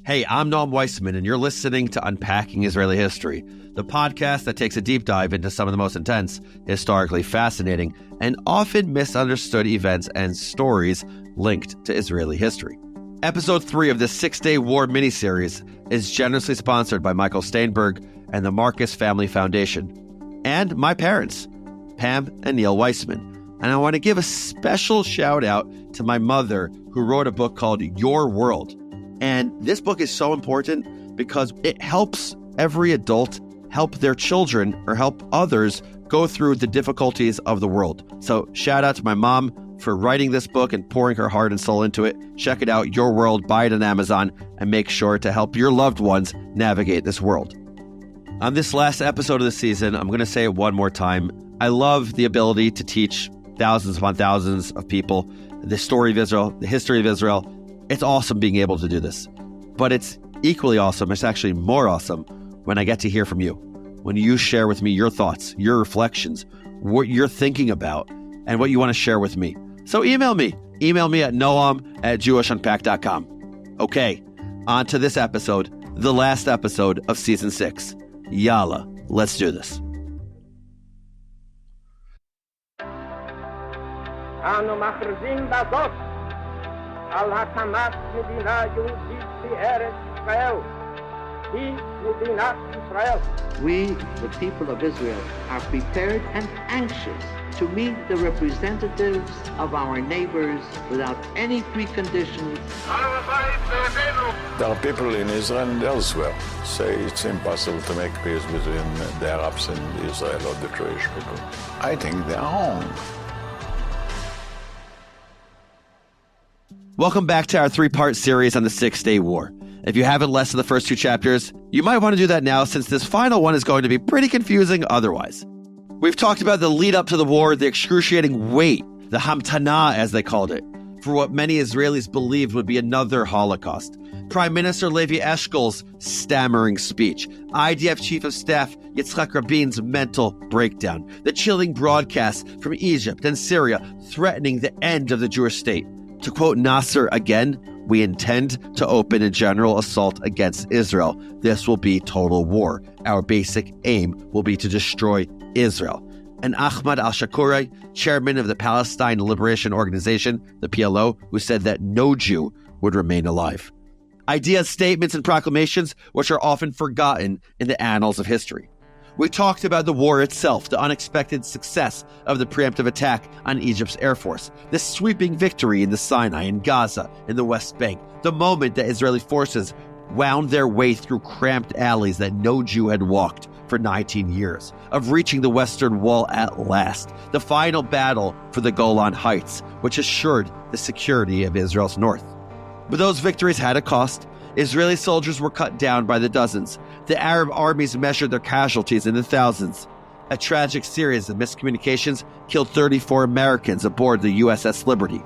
Hey, I'm Noam Weissman, and you're listening to Unpacking Israeli History, the podcast that takes a deep dive into some of the most intense, historically fascinating, and often misunderstood events and stories linked to Israeli history. Episode 3 of this 6-day war miniseries is generously sponsored by Michael Steinberg and the Marcus Family Foundation, and my parents, Pam and Neil Weissman. And I want to give a special shout out to my mother, who wrote a book called Your World. And this book is so important because it helps every adult help their children or help others go through the difficulties of the world. So shout out to my mom for writing this book and pouring her heart and soul into it. Check it out, Your World, buy it on Amazon, and make sure to help your loved ones navigate this world. On this last episode of the season, I'm going to say it one more time. I love the ability to teach thousands upon thousands of people the story of Israel, the history of Israel. It's awesome being able to do this, but it's equally awesome. It's actually more awesome when I get to hear from you, when you share with me your thoughts, your reflections, what you're thinking about, and what you want to share with me. So email me at noam@jewishnpack.com. Okay, on to this episode, the last episode of season 6. Yalla, let's do this. על הקמת מדינה יהודית בארץ ישראל, היא מדינת ישראל. We, the people of Israel, are prepared and anxious to meet the representatives of our neighbors without any preconditions. There are people in Israel and elsewhere say it's impossible to make peace between the Arabs and Israel or the Jewish people. I think they are wrong. Welcome back to our 3-part series on the 6-Day War. If you haven't listened to the first 2 chapters, you might want to do that now, since this final one is going to be pretty confusing otherwise. We've talked about the lead up to the war, the excruciating wait, the hamtana as they called it, for what many Israelis believed would be another Holocaust. Prime Minister Levi Eshkol's stammering speech, IDF Chief of Staff Yitzhak Rabin's mental breakdown, the chilling broadcasts from Egypt and Syria threatening the end of the Jewish state. To quote Nasser again, we intend to open a general assault against Israel. This will be total war. Our basic aim will be to destroy Israel. And Ahmad al-Shakuri, chairman of the Palestine Liberation Organization, the PLO, who said that no Jew would remain alive. Ideas, statements, and proclamations which are often forgotten in the annals of history. We talked about the war itself, the unexpected success of the preemptive attack on Egypt's Air Force, the sweeping victory in the Sinai, in Gaza, in the West Bank, the moment that Israeli forces wound their way through cramped alleys that no Jew had walked for 19 years, of reaching the Western Wall at last, the final battle for the Golan Heights, which assured the security of Israel's north. But those victories had a cost. Israeli soldiers were cut down by the dozens. The Arab armies measured their casualties in the thousands. A tragic series of miscommunications killed 34 Americans aboard the USS Liberty.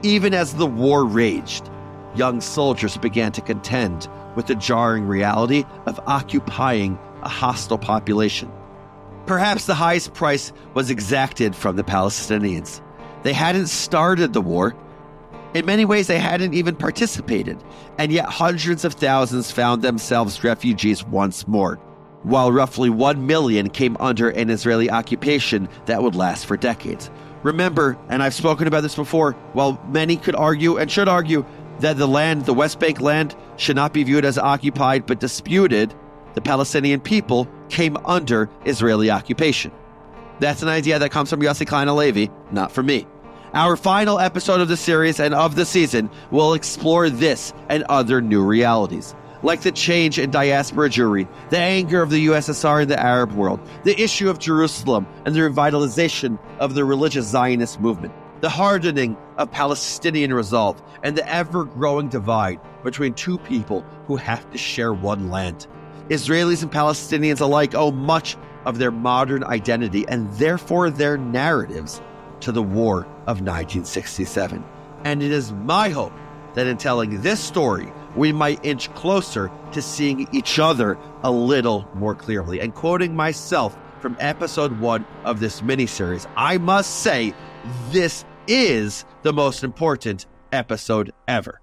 Even as the war raged, young soldiers began to contend with the jarring reality of occupying a hostile population. Perhaps the highest price was exacted from the Palestinians. They hadn't started the war. In many ways, they hadn't even participated, and yet hundreds of thousands found themselves refugees once more, while roughly 1 million came under an Israeli occupation that would last for decades. Remember, and I've spoken about this before, while many could argue and should argue that the West Bank land, should not be viewed as occupied but disputed, the Palestinian people came under Israeli occupation. That's an idea that comes from Yossi Klein Halevi, not from me. Our final episode of the series and of the season will explore this and other new realities, like the change in diaspora Jewry, the anger of the USSR in the Arab world, the issue of Jerusalem and the revitalization of the religious Zionist movement, the hardening of Palestinian resolve, and the ever-growing divide between two people who have to share one land. Israelis and Palestinians alike owe much of their modern identity and therefore their narratives to the War of 1967. And it is my hope that in telling this story, we might inch closer to seeing each other a little more clearly. And quoting myself from episode 1 of this miniseries, I must say this is the most important episode ever.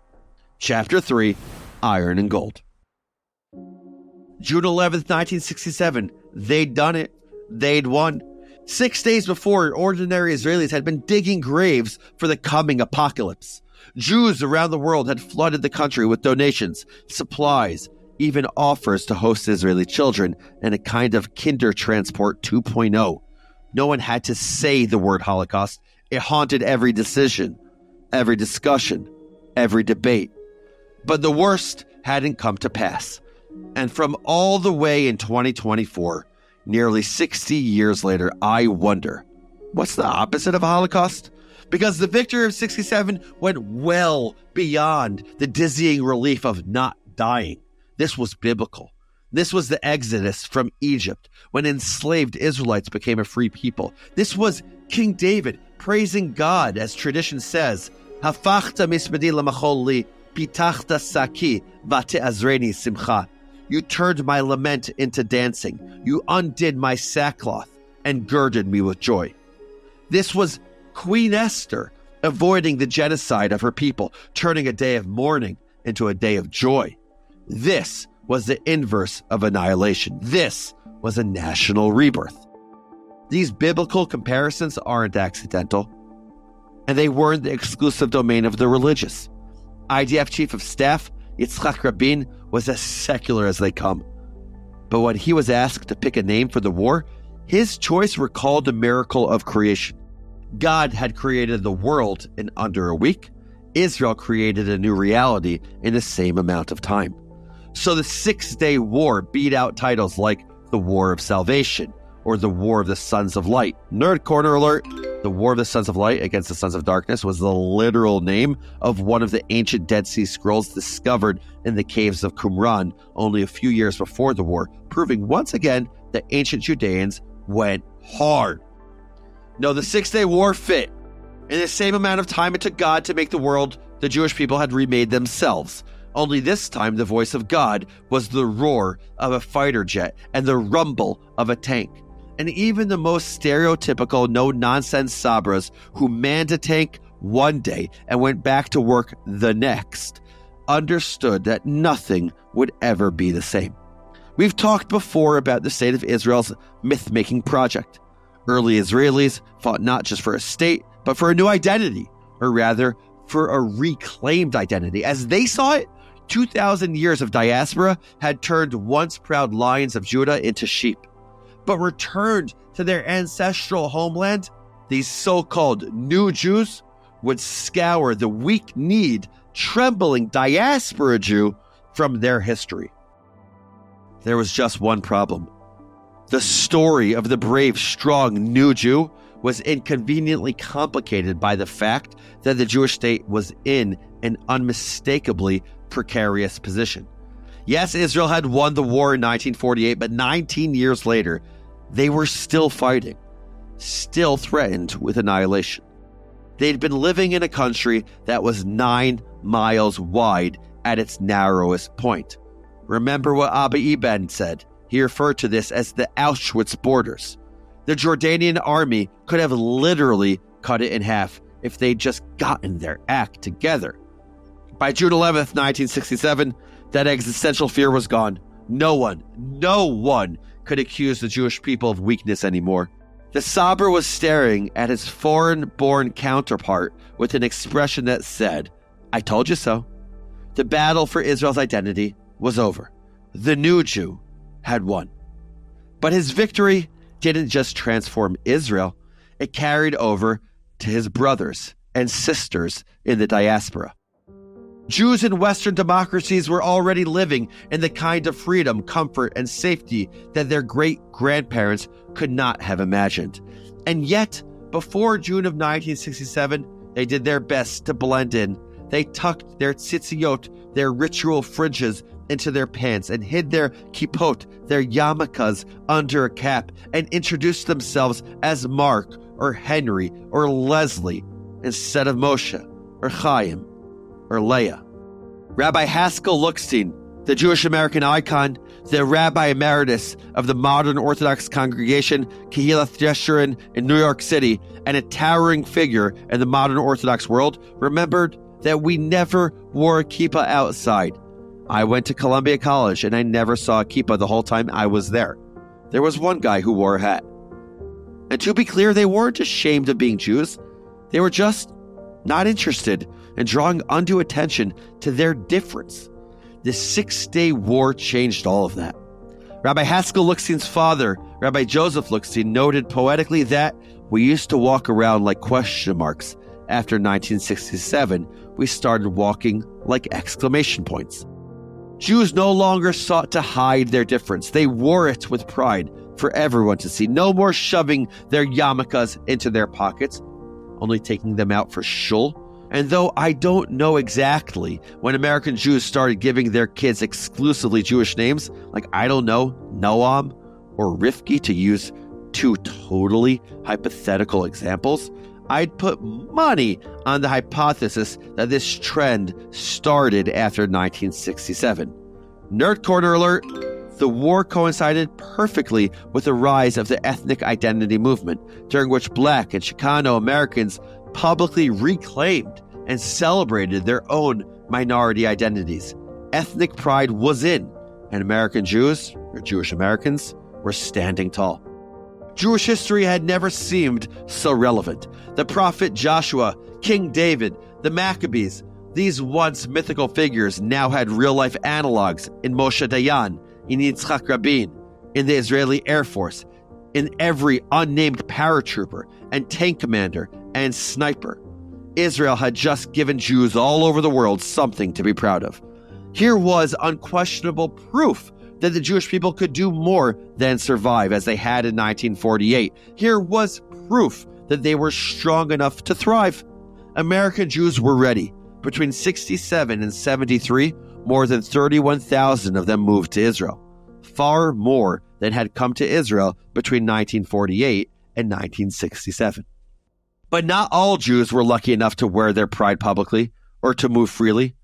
Chapter 3, iron and gold. June 11th, 1967, they'd done it. They'd won. 6 days before, ordinary Israelis had been digging graves for the coming apocalypse. Jews around the world had flooded the country with donations, supplies, even offers to host Israeli children in a kind of Kinder Transport 2.0. No one had to say the word Holocaust. It haunted every decision, every discussion, every debate. But the worst hadn't come to pass. And from all the way in 2024, nearly 60 years later, I wonder, what's the opposite of a Holocaust? Because the victory of 67 went well beyond the dizzying relief of not dying. This was biblical. This was the Exodus from Egypt, when enslaved Israelites became a free people. This was King David praising God, as tradition says, Hafachta misbedi lamachol li, pitachta saki, vate'azreni simcha. You turned my lament into dancing. You undid my sackcloth and girded me with joy. This was Queen Esther avoiding the genocide of her people, turning a day of mourning into a day of joy. This was the inverse of annihilation. This was a national rebirth. These biblical comparisons aren't accidental, and they weren't the exclusive domain of the religious. IDF Chief of Staff Yitzhak Rabin was as secular as they come. But when he was asked to pick a name for the war, his choice recalled the miracle of creation. God had created the world in under a week. Israel created a new reality in the same amount of time. So the 6-day war beat out titles like the War of Salvation or the War of the Sons of Light. Nerd corner alert. The War of the Sons of Light against the Sons of Darkness was the literal name of one of the ancient Dead Sea Scrolls discovered in the caves of Qumran only a few years before the war, proving once again that ancient Judeans went hard. No, the 6-day war fit. In the same amount of time it took God to make the world, the Jewish people had remade themselves. Only this time the voice of God was the roar of a fighter jet and the rumble of a tank. And even the most stereotypical no-nonsense Sabras who manned a tank one day and went back to work the next understood that nothing would ever be the same. We've talked before about the state of Israel's myth-making project. Early Israelis fought not just for a state, but for a new identity, or rather, for a reclaimed identity. As they saw it, 2,000 years of diaspora had turned once proud lions of Judah into sheep. But returned to their ancestral homeland, these so-called new Jews would scour the weak-kneed, trembling diaspora Jew from their history. There was just one problem. The story of the brave, strong new Jew was inconveniently complicated by the fact that the Jewish state was in an unmistakably precarious position. Yes, Israel had won the war in 1948, but 19 years later, they were still fighting, still threatened with annihilation. They'd been living in a country that was 9 miles wide at its narrowest point. Remember what Abba Eban said. He referred to this as the Auschwitz borders. The Jordanian army could have literally cut it in half if they'd just gotten their act together. By June 11th, 1967, that existential fear was gone. No one could accuse the Jewish people of weakness anymore. The Sabra was staring at his foreign-born counterpart with an expression that said, "I told you so." The battle for Israel's identity was over. The new Jew had won. But his victory didn't just transform Israel, it carried over to his brothers and sisters in the diaspora. Jews in Western democracies were already living in the kind of freedom, comfort, and safety that their great-grandparents could not have imagined. And yet, before June of 1967, they did their best to blend in. They tucked their tzitziot, their ritual fringes, into their pants and hid their kippot, their yarmulkes, under a cap and introduced themselves as Mark or Henry or Leslie instead of Moshe or Chaim or Leah. Rabbi Haskell Lookstein, the Jewish American icon, the Rabbi Emeritus of the modern Orthodox congregation Kehillat Yeshurun in New York City and a towering figure in the modern Orthodox world, remembered that we never wore a kippah outside. I went to Columbia College and I never saw a kippah the whole time I was there. There was one guy who wore a hat. And to be clear, they weren't ashamed of being Jews. They were just not interested in drawing undue attention to their difference. The 6-Day War changed all of that. Rabbi Haskell Lookstein's father, Rabbi Joseph Lookstein, noted poetically that we used to walk around like question marks. After 1967, we started walking like exclamation points. Jews no longer sought to hide their difference. They wore it with pride for everyone to see. No more shoving their yarmulkes into their pockets, only taking them out for shul. And though I don't know exactly when American Jews started giving their kids exclusively Jewish names, like, I don't know, Noam or Rivki, to use two totally hypothetical examples, I'd put money on the hypothesis that this trend started after 1967. Nerd Corner alert! The war coincided perfectly with the rise of the ethnic identity movement, during which Black and Chicano Americans publicly reclaimed and celebrated their own minority identities. Ethnic pride was in, and American Jews, or Jewish Americans, were standing tall. Jewish history had never seemed so relevant. The prophet Joshua, King David, the Maccabees, these once mythical figures now had real-life analogs in Moshe Dayan, in Yitzhak Rabin, in the Israeli Air Force, in every unnamed paratrooper and tank commander and sniper. Israel had just given Jews all over the world something to be proud of. Here was unquestionable proof that the Jewish people could do more than survive as they had in 1948. Here was proof that they were strong enough to thrive. American Jews were ready. Between 67 and 73, more than 31,000 of them moved to Israel. Far more than had come to Israel between 1948 and 1967. But not all Jews were lucky enough to wear their pride publicly or to move freely.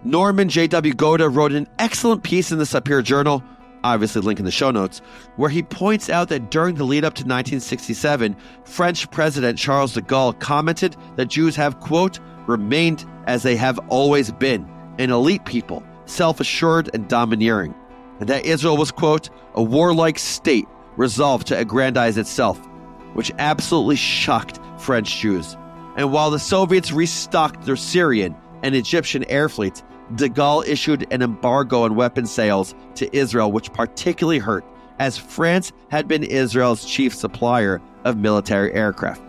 Norman J.W. Goda wrote an excellent piece in the Sapir Journal, obviously link in the show notes, where he points out that during the lead up to 1967, French President Charles de Gaulle commented that Jews have, quote, remained as they have always been, an elite people, self-assured and domineering, and that Israel was, quote, a warlike state resolved to aggrandize itself, which absolutely shocked French Jews. And while the Soviets restocked their Syrian and Egyptian air fleets, de Gaulle issued an embargo on weapon sales to Israel, which particularly hurt, as France had been Israel's chief supplier of military aircraft.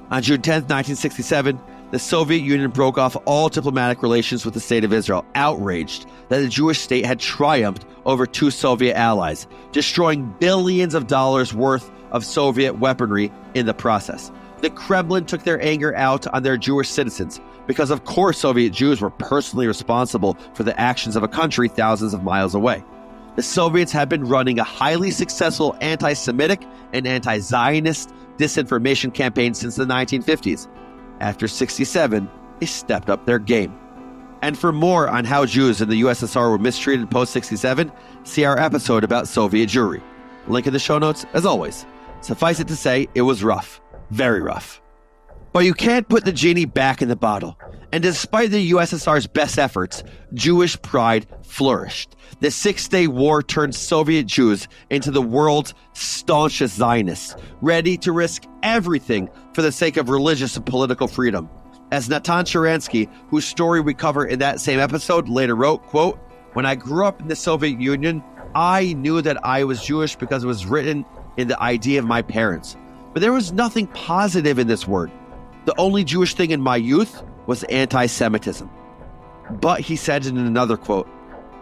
On June 10, 1967, the Soviet Union broke off all diplomatic relations with the State of Israel, outraged that the Jewish state had triumphed over two Soviet allies, destroying billions of dollars worth of Soviet weaponry in the process. The Kremlin took their anger out on their Jewish citizens, because of course Soviet Jews were personally responsible for the actions of a country thousands of miles away. The Soviets had been running a highly successful anti-Semitic and anti-Zionist disinformation campaign since the 1950s. After 67, they stepped up their game. And for more on how Jews in the USSR were mistreated post-67, see our episode about Soviet Jewry. Link in the show notes, as always. Suffice it to say, it was rough. Very rough. But you can't put the genie back in the bottle. And despite the USSR's best efforts, Jewish pride flourished. The 6-Day War turned Soviet Jews into the world's staunchest Zionists, ready to risk everything for the sake of religious and political freedom. As Natan Sharansky, whose story we cover in that same episode, later wrote, quote, when I grew up in the Soviet Union, I knew that I was Jewish because it was written in the ID of my parents. But there was nothing positive in this word. The only Jewish thing in my youth was anti-Semitism. But he said in another quote,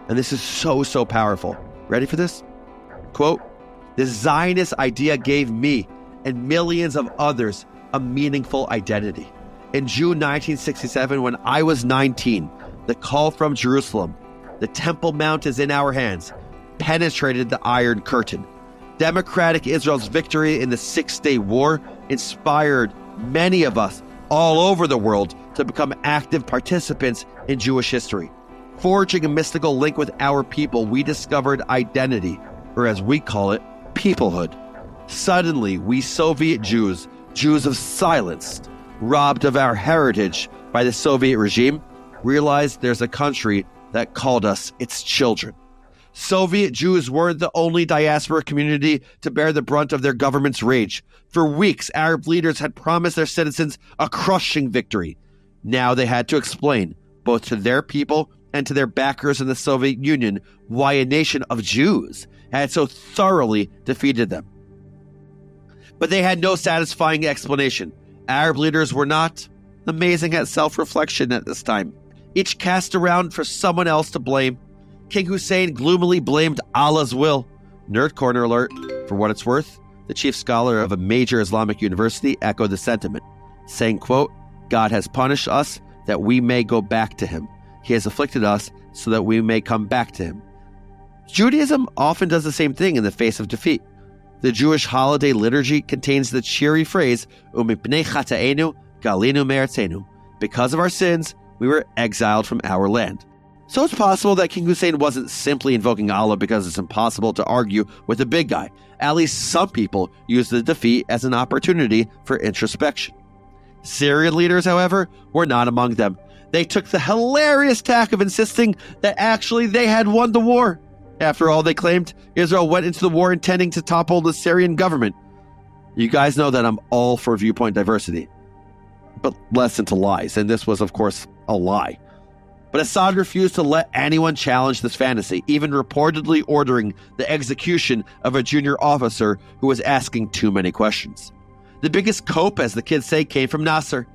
and this is so powerful. Ready for this? Quote, the Zionist idea gave me and millions of others a meaningful identity. In June 1967, when I was 19, the call from Jerusalem, the Temple Mount is in our hands, penetrated the Iron Curtain. Democratic Israel's victory in the 6-Day War inspired many of us all over the world to become active participants in Jewish history. Forging a mystical link with our people, we discovered identity, or as we call it, peoplehood. Suddenly, we Soviet Jews, Jews of silenced, robbed of our heritage by the Soviet regime, realized there's a country that called us its children. Soviet Jews weren't the only diaspora community to bear the brunt of their government's rage. For weeks, Arab leaders had promised their citizens a crushing victory. Now they had to explain, both to their people and to their backers in the Soviet Union, why a nation of Jews had so thoroughly defeated them. But they had no satisfying explanation. Arab leaders were not amazing at self-reflection at this time. Each cast around for someone else to blame. King Hussein gloomily blamed Allah's will. Nerd corner alert. For what it's worth, the chief scholar of a major Islamic university echoed the sentiment, saying, quote, God has punished us that we may go back to him. He has afflicted us so that we may come back to him. Judaism often does the same thing in the face of defeat. The Jewish holiday liturgy contains the cheery phrase, Umipnei chata'enu galinu me'artzenu. Because of our sins, we were exiled from our land. So it's possible that King Hussein wasn't simply invoking Allah because it's impossible to argue with the big guy. At least some people use the defeat as an opportunity for introspection. Syrian leaders, however, were not among them. They took the hilarious tack of insisting that actually they had won the war. After all, they claimed Israel went into the war intending to topple the Syrian government. You guys know that I'm all for viewpoint diversity, but less into lies, and this was, of course, a lie. But Assad refused to let anyone challenge this fantasy, even reportedly ordering the execution of a junior officer who was asking too many questions. The biggest cope, as the kids say, came from Nasser.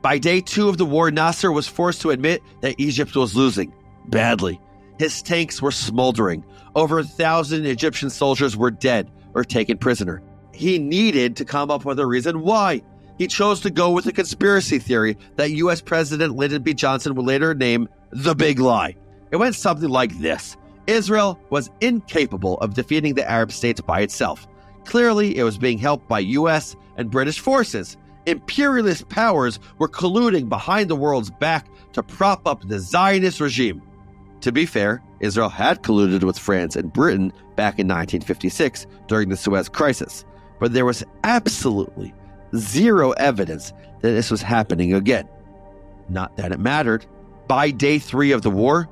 By day 2 of the war, Nasser was forced to admit that Egypt was losing badly. His tanks were smoldering. Over 1,000 Egyptian soldiers were dead or taken prisoner. He needed to come up with a reason why. He chose to go with a conspiracy theory that U.S. President Lyndon B. Johnson would later name the Big Lie. It went something like this. Israel was incapable of defeating the Arab states by itself. Clearly, it was being helped by U.S. and British forces. Imperialist powers were colluding behind the world's back to prop up the Zionist regime. To be fair, Israel had colluded with France and Britain back in 1956 during the Suez Crisis, but there was absolutely zero evidence that this was happening again. Not that it mattered. By day 3 of the war,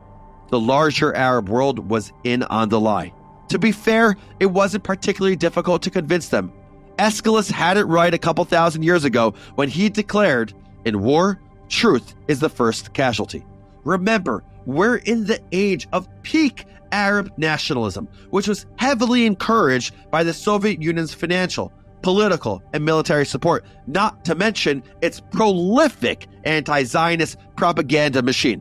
the larger Arab world was in on the lie. To be fair, it wasn't particularly difficult to convince them. Aeschylus had it right a couple thousand years ago when he declared, in war, truth is the first casualty. Remember, we're in the age of peak Arab nationalism, which was heavily encouraged by the Soviet Union's financial, political, and military support, not to mention its prolific anti-Zionist propaganda machine.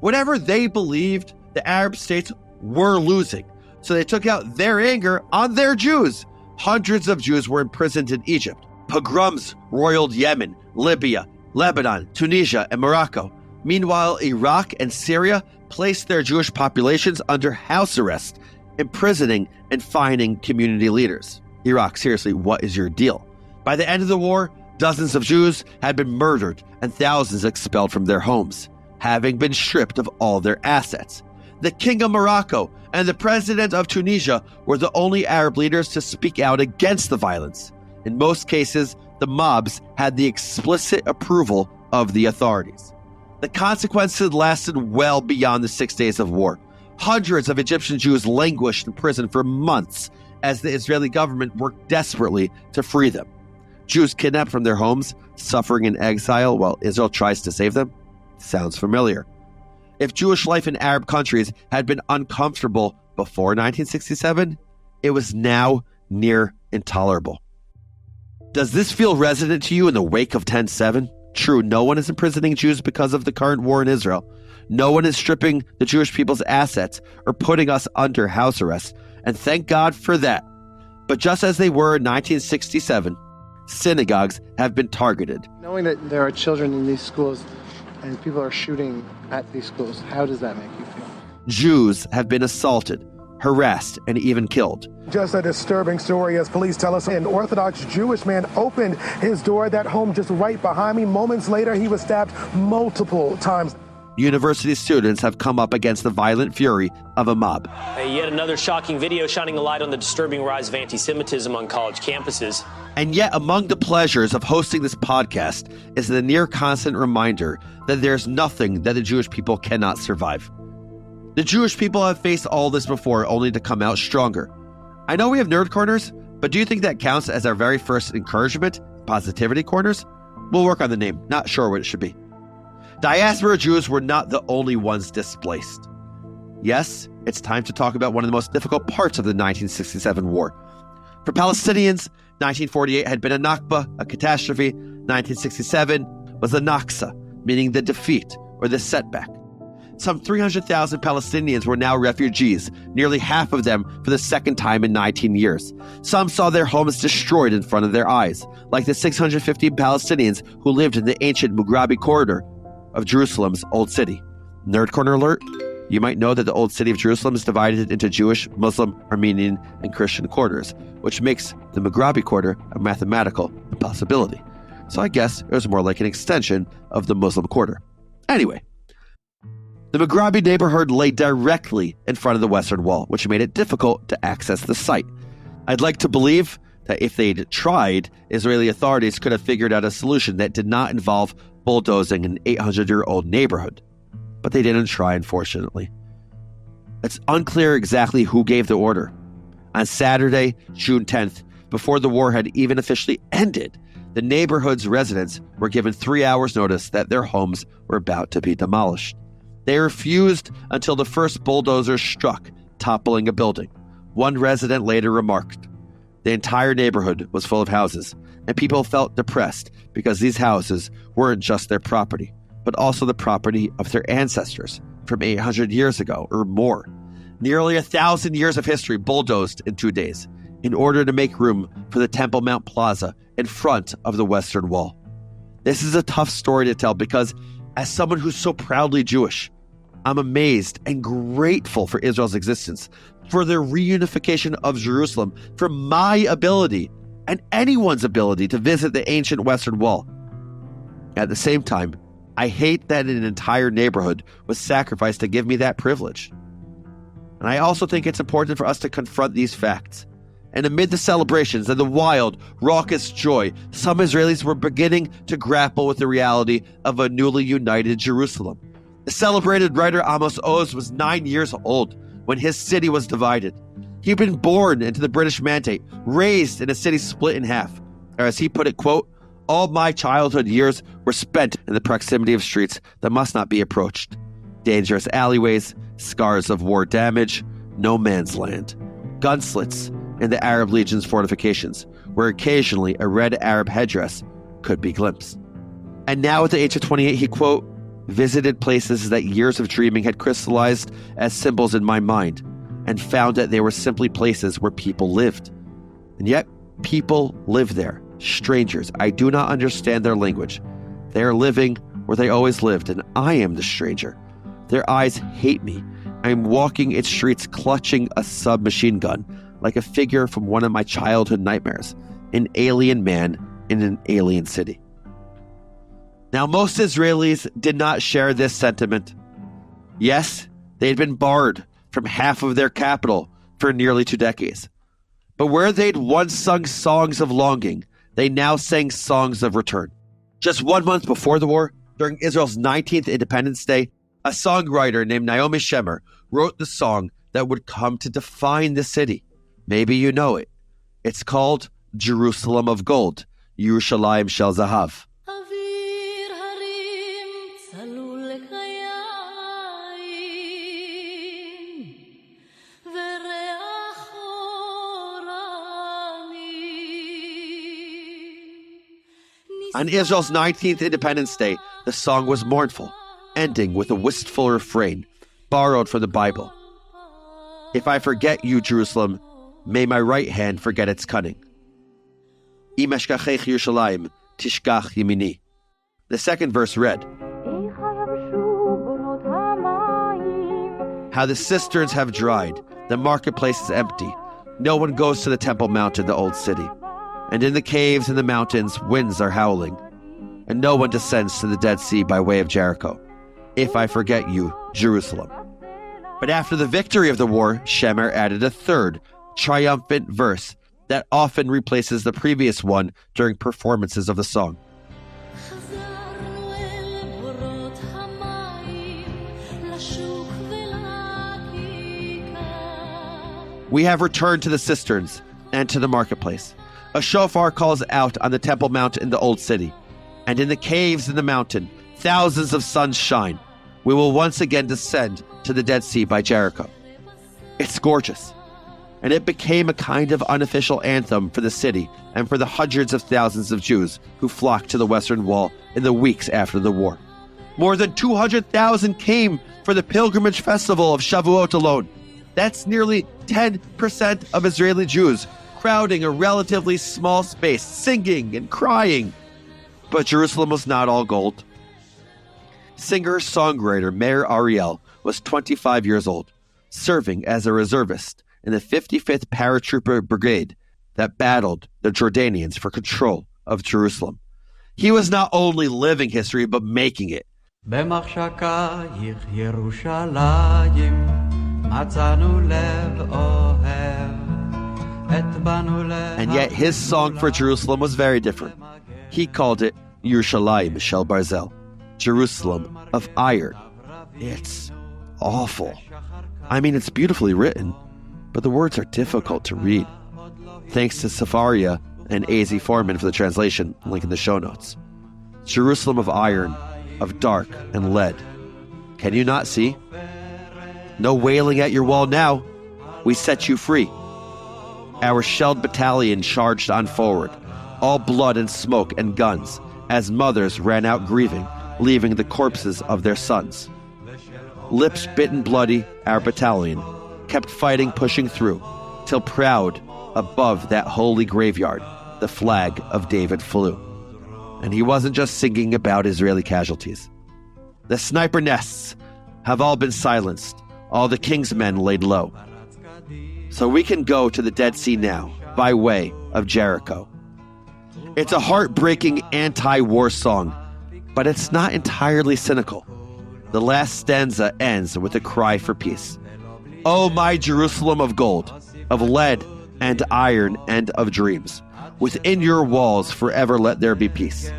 Whatever they believed, the Arab states were losing, so they took out their anger on their Jews. Hundreds of Jews were imprisoned in Egypt. Pogroms roiled Yemen, Libya, Lebanon, Tunisia, and Morocco. Meanwhile, Iraq and Syria placed their Jewish populations under house arrest, imprisoning and fining community leaders. Iraq, seriously, what is your deal? By the end of the war, dozens of Jews had been murdered and thousands expelled from their homes, having been stripped of all their assets. The King of Morocco and the President of Tunisia were the only Arab leaders to speak out against the violence. In most cases, the mobs had the explicit approval of the authorities. The consequences lasted well beyond the 6 days of war. Hundreds of Egyptian Jews languished in prison for months as the Israeli government worked desperately to free them. Jews kidnapped from their homes, suffering in exile while Israel tries to save them? Sounds familiar. If Jewish life in Arab countries had been uncomfortable before 1967, it was now near intolerable. Does this feel resonant to you in the wake of 10/7? True, no one is imprisoning Jews because of the current war in Israel. No one is stripping the Jewish people's assets or putting us under house arrest, and thank God for that. But just as they were in 1967, synagogues have been targeted. Knowing that there are children in these schools and people are shooting at these schools, how does that make you feel? Jews have been assaulted, harassed, and even killed. Just a disturbing story as police tell us an Orthodox Jewish man opened his door, that home just right behind me. Moments later, he was stabbed multiple times. University students have come up against the violent fury of a mob. Yet another shocking video shining a light on the disturbing rise of anti-Semitism on college campuses. And yet, among the pleasures of hosting this podcast is the near constant reminder that there's nothing that the Jewish people cannot survive. The Jewish people have faced all this before, only to come out stronger. I know we have nerd corners, but do you think that counts as our very first encouragement, positivity corners? We'll work on the name, not sure what it should be. Diaspora Jews were not the only ones displaced. Yes, it's time to talk about one of the most difficult parts of the 1967 war. For Palestinians, 1948 had been a Nakba, a catastrophe. 1967 was a Naksa, meaning the defeat or the setback. Some 300,000 Palestinians were now refugees, nearly half of them for the second time in 19 years. Some saw their homes destroyed in front of their eyes, like the 650 Palestinians who lived in the ancient Mughrabi corridor of Jerusalem's Old City. Nerd Corner alert. You might know that the Old City of Jerusalem is divided into Jewish, Muslim, Armenian, and Christian quarters, which makes the Mughrabi quarter a mathematical impossibility. So I guess it was more like an extension of the Muslim quarter. Anyway, the Mughrabi neighborhood lay directly in front of the Western Wall, which made it difficult to access the site. I'd like to believe that if they'd tried, Israeli authorities could have figured out a solution that did not involve bulldozing an 800-year-old neighborhood. But they didn't try, unfortunately. It's unclear exactly who gave the order. On Saturday, June 10th, before the war had even officially ended, the neighborhood's residents were given 3 hours' notice that their homes were about to be demolished. They refused until the first bulldozer struck, toppling a building. One resident later remarked, "The entire neighborhood was full of houses, and people felt depressed because these houses weren't just their property, but also the property of their ancestors from 800 years ago or more. Nearly 1,000 years of history bulldozed in 2 days in order to make room for the Temple Mount Plaza in front of the Western Wall." This is a tough story to tell because, as someone who's so proudly Jewish, I'm amazed and grateful for Israel's existence, for their reunification of Jerusalem, for my ability and anyone's ability to visit the ancient Western Wall. At the same time, I hate that an entire neighborhood was sacrificed to give me that privilege. And I also think it's important for us to confront these facts. And amid the celebrations and the wild, raucous joy, some Israelis were beginning to grapple with the reality of a newly united Jerusalem. The celebrated writer Amos Oz was 9 years old when his city was divided. He'd been born into the British Mandate, raised in a city split in half. Or as he put it, quote, "All my childhood years were spent in the proximity of streets that must not be approached. Dangerous alleyways, scars of war damage, no man's land, gun slits in the Arab Legion's fortifications, where occasionally a red Arab headdress could be glimpsed." And now at the age of 28, he, quote, "visited places that years of dreaming had crystallized as symbols in my mind, and found that they were simply places where people lived. And yet, people live there, strangers. I do not understand their language. They are living where they always lived, and I am the stranger. Their eyes hate me. I am walking its streets clutching a submachine gun, like a figure from one of my childhood nightmares, an alien man in an alien city." Now, most Israelis did not share this sentiment. Yes, they had been barred from half of their capital for nearly 2 decades. But where they'd once sung songs of longing, they now sang songs of return. Just 1 month before the war, during Israel's 19th Independence Day, a songwriter named Naomi Shemer wrote the song that would come to define the city. Maybe you know it. It's called Jerusalem of Gold, Yerushalayim Shel Zahav. On Israel's 19th Independence Day, the song was mournful, ending with a wistful refrain, borrowed from the Bible. "If I forget you, Jerusalem, may my right hand forget its cunning. Im eshkachech Yerushalayim, tishkach yemini." The second verse read, "How the cisterns have dried, the marketplace is empty. No one goes to the Temple Mount in the old city. And in the caves and the mountains, winds are howling. And no one descends to the Dead Sea by way of Jericho. If I forget you, Jerusalem." But after the victory of the war, Shemer added a third, triumphant verse that often replaces the previous one during performances of the song. We have returned to the cisterns and to the marketplace. A shofar calls out on the Temple Mount in the Old City, and in the caves in the mountain, thousands of suns shine. We will once again descend to the Dead Sea by Jericho. It's gorgeous, and it became a kind of unofficial anthem for the city and for the hundreds of thousands of Jews who flocked to the Western Wall in the weeks after the war. More than 200,000 came for the pilgrimage festival of Shavuot alone. That's nearly 10% of Israeli Jews crowding a relatively small space, singing and crying. But Jerusalem was not all gold. Singer-songwriter Meir Ariel was 25 years old, serving as a reservist in the 55th Paratrooper Brigade that battled the Jordanians for control of Jerusalem. He was not only living history, but making it. And yet his song for Jerusalem was very different. He called it Yerushalayim Shel Barzel, Jerusalem of iron. It's awful. I mean, it's beautifully written, but the words are difficult to read. Thanks to Safaria and A.Z. Foreman for the translation, link in the show notes. Jerusalem of iron, of dark and lead. Can you not see? No wailing at your wall now. We set you free. Our shelled battalion charged on forward, all blood and smoke and guns, as mothers ran out grieving, leaving the corpses of their sons. Lips bitten bloody, our battalion kept fighting, pushing through, till proud above that holy graveyard, the flag of David flew. And he wasn't just singing about Israeli casualties. The sniper nests have all been silenced, all the king's men laid low. So we can go to the Dead Sea now, by way of Jericho. It's a heartbreaking anti-war song, but it's not entirely cynical. The last stanza ends with a cry for peace. Oh, my Jerusalem of gold, of lead and iron and of dreams, within your walls forever let there be peace.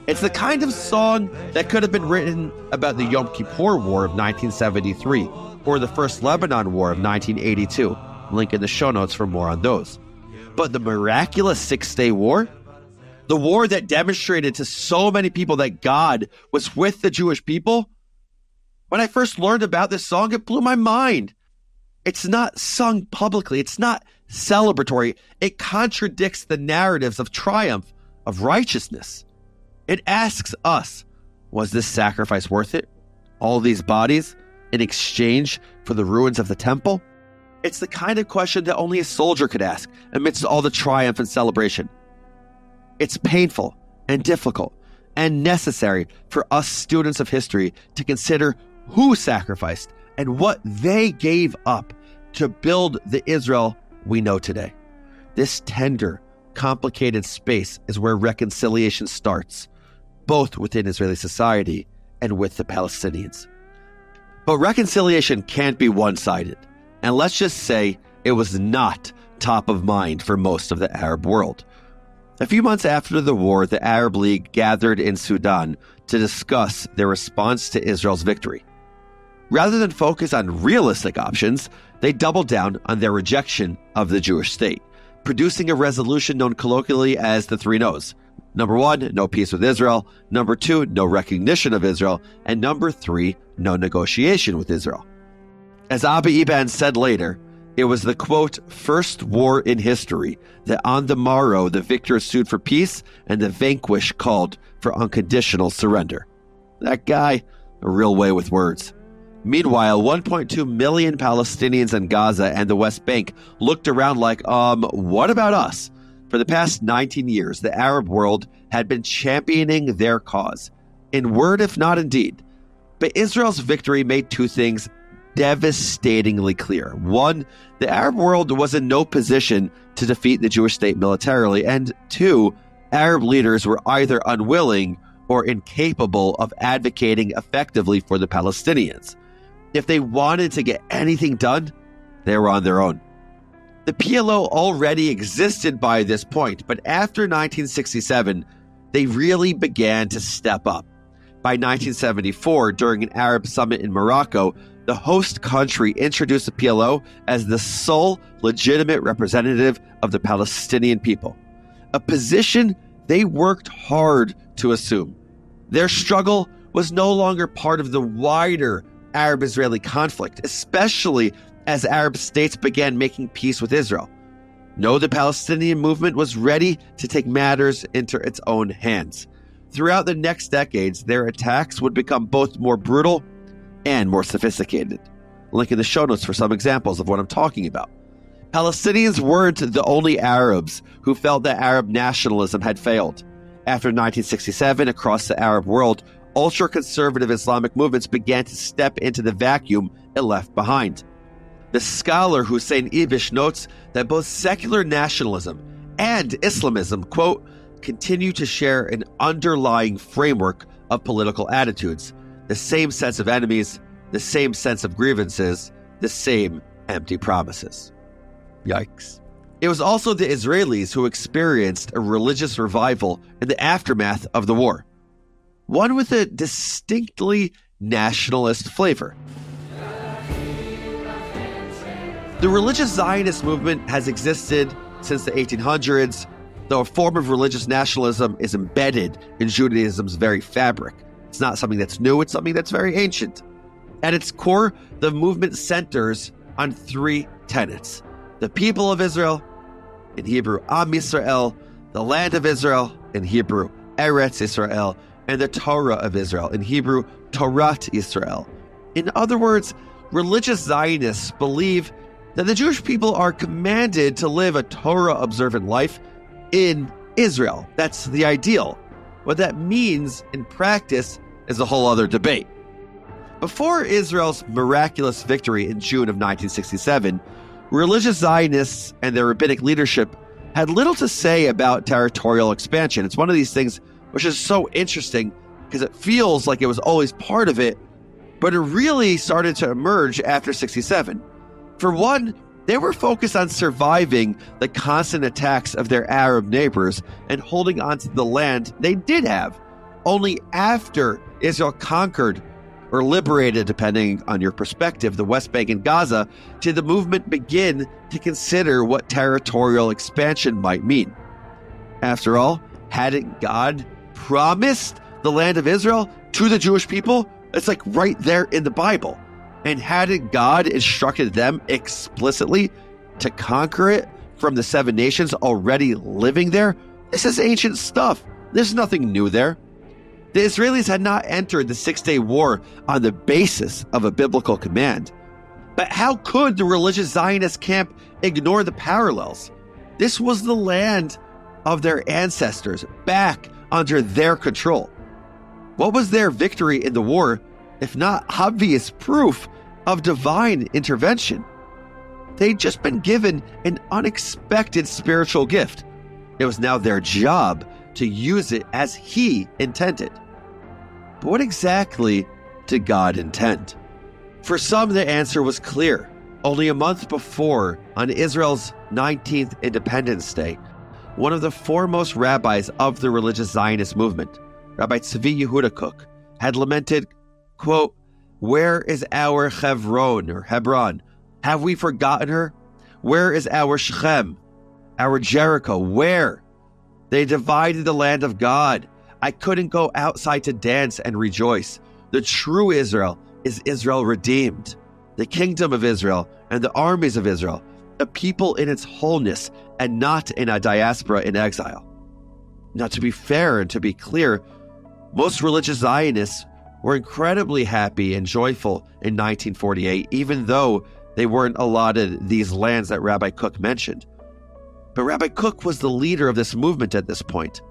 It's the kind of song that could have been written about the Yom Kippur War of 1973 or the First Lebanon War of 1982. Link in the show notes for more on those. But the miraculous Six-Day War? The war that demonstrated to so many people that God was with the Jewish people? When I first learned about this song, it blew my mind. It's not sung publicly. It's not celebratory. It contradicts the narratives of triumph, of righteousness. It asks us, was this sacrifice worth it? All these bodies in exchange for the ruins of the temple? It's the kind of question that only a soldier could ask amidst all the triumph and celebration. It's painful and difficult and necessary for us students of history to consider who sacrificed and what they gave up to build the Israel we know today. This tender, complicated space is where reconciliation starts, both within Israeli society and with the Palestinians. But reconciliation can't be one-sided, and let's just say it was not top of mind for most of the Arab world. A few months after the war, the Arab League gathered in Sudan to discuss their response to Israel's victory. Rather than focus on realistic options, they doubled down on their rejection of the Jewish state, producing a resolution known colloquially as the 3 no's. Number 1, no peace with Israel. Number 2, no recognition of Israel. And number 3, no negotiation with Israel. As Abba Eban said later, it was the, quote, first war in history that on the morrow the victor sued for peace and the vanquished called for unconditional surrender. That guy, a real way with words. Meanwhile, 1.2 million Palestinians in Gaza and the West Bank looked around like, what about us? For the past 19 years, the Arab world had been championing their cause, in word if not in deed. But Israel's victory made 2 things devastatingly clear. 1, the Arab world was in no position to defeat the Jewish state militarily, and 2, Arab leaders were either unwilling or incapable of advocating effectively for the Palestinians. If they wanted to get anything done, they were on their own. The PLO already existed by this point, but after 1967, they really began to step up. By 1974, during an Arab summit in Morocco, the host country introduced the PLO as the sole legitimate representative of the Palestinian people, a position they worked hard to assume. Their struggle was no longer part of the wider Arab-Israeli conflict, especially as Arab states began making peace with Israel. No, the Palestinian movement was ready to take matters into its own hands. Throughout the next decades, their attacks would become both more brutal and more sophisticated. Link in the show notes for some examples of what I'm talking about. Palestinians weren't the only Arabs who felt that Arab nationalism had failed. After 1967, across the Arab world, ultra-conservative Islamic movements began to step into the vacuum it left behind. The scholar Hussein Ibish notes that both secular nationalism and Islamism, quote, continue to share an underlying framework of political attitudes, the same sense of enemies, the same sense of grievances, the same empty promises. Yikes. It was also the Israelis who experienced a religious revival in the aftermath of the war, one with a distinctly nationalist flavor. The religious Zionist movement has existed since the 1800s, though a form of religious nationalism is embedded in Judaism's very fabric. It's not something that's new, it's something that's very ancient. At its core, the movement centers on three tenets: the people of Israel, in Hebrew, Am Yisrael, the land of Israel, in Hebrew, Eretz Israel, and the Torah of Israel, in Hebrew, Torat Israel. In other words, religious Zionists believe that the Jewish people are commanded to live a Torah-observant life in Israel. That's the ideal. What that means in practice is a whole other debate. Before Israel's miraculous victory in June of 1967, religious Zionists and their rabbinic leadership had little to say about territorial expansion. It's one of these things which is so interesting because it feels like it was always part of it, but it really started to emerge after 67. For one, they were focused on surviving the constant attacks of their Arab neighbors and holding onto the land they did have. Only after Israel conquered or liberated, depending on your perspective, the West Bank and Gaza, did the movement begin to consider what territorial expansion might mean. After all, hadn't God promised the land of Israel to the Jewish people? It's like right there in the Bible. And hadn't God instructed them explicitly to conquer it from the 7 nations already living there? This is ancient stuff. There's nothing new there. The Israelis had not entered the Six-Day War on the basis of a biblical command. But how could the religious Zionist camp ignore the parallels? This was the land of their ancestors, back under their control. What was their victory in the war, if not obvious proof of divine intervention? They'd just been given an unexpected spiritual gift. It was now their job to use it as He intended. But what exactly did God intend? For some, the answer was clear. Only a month before, on Israel's 19th Independence Day, one of the foremost rabbis of the religious Zionist movement, Rabbi Tzvi Yehuda Kook, had lamented, quote, "Where is our Hebron, or Hebron? Have we forgotten her? Where is our Shechem, our Jericho? Where? They divided the land of God. I couldn't go outside to dance and rejoice. The true Israel is Israel redeemed, the kingdom of Israel and the armies of Israel, a people in its wholeness and not in a diaspora in exile." Now, to be fair and to be clear, most religious Zionists were incredibly happy and joyful in 1948, even though they weren't allotted these lands that Rabbi Kook mentioned. But Rabbi Kook was the leader of this movement at this point,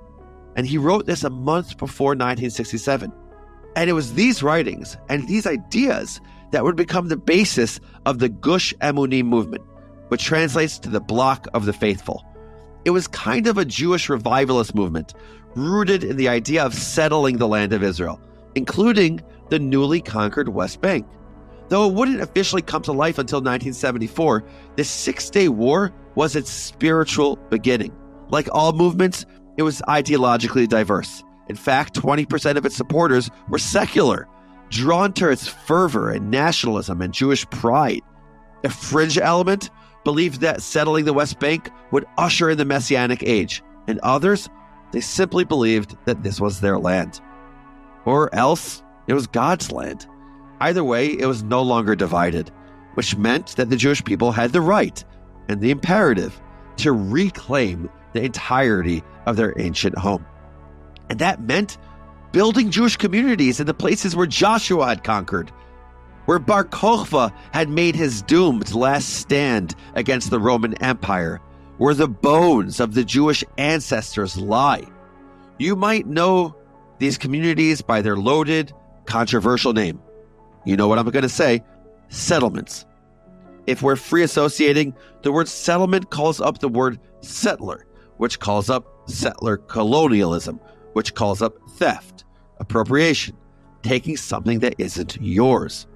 and he wrote this a month before 1967. And it was these writings and these ideas that would become the basis of the Gush Emunim movement, which translates to the Block of the Faithful. It was kind of a Jewish revivalist movement, rooted in the idea of settling the land of Israel, including the newly conquered West Bank. Though it wouldn't officially come to life until 1974, the Six-Day War was its spiritual beginning. Like all movements, it was ideologically diverse. In fact, 20% of its supporters were secular, drawn to its fervor and nationalism and Jewish pride. A fringe element believed that settling the West Bank would usher in the Messianic age, and others, they simply believed that this was their land. Or else, it was God's land. Either way, it was no longer divided, which meant that the Jewish people had the right and the imperative to reclaim the entirety of their ancient home. And that meant building Jewish communities in the places where Joshua had conquered, where Bar Kokhba had made his doomed last stand against the Roman Empire, where the bones of the Jewish ancestors lie. You might know these communities by their loaded, controversial name. You know what I'm going to say: settlements. If we're free associating, the word settlement calls up the word settler, which calls up settler colonialism, which calls up theft, appropriation, taking something that isn't yours.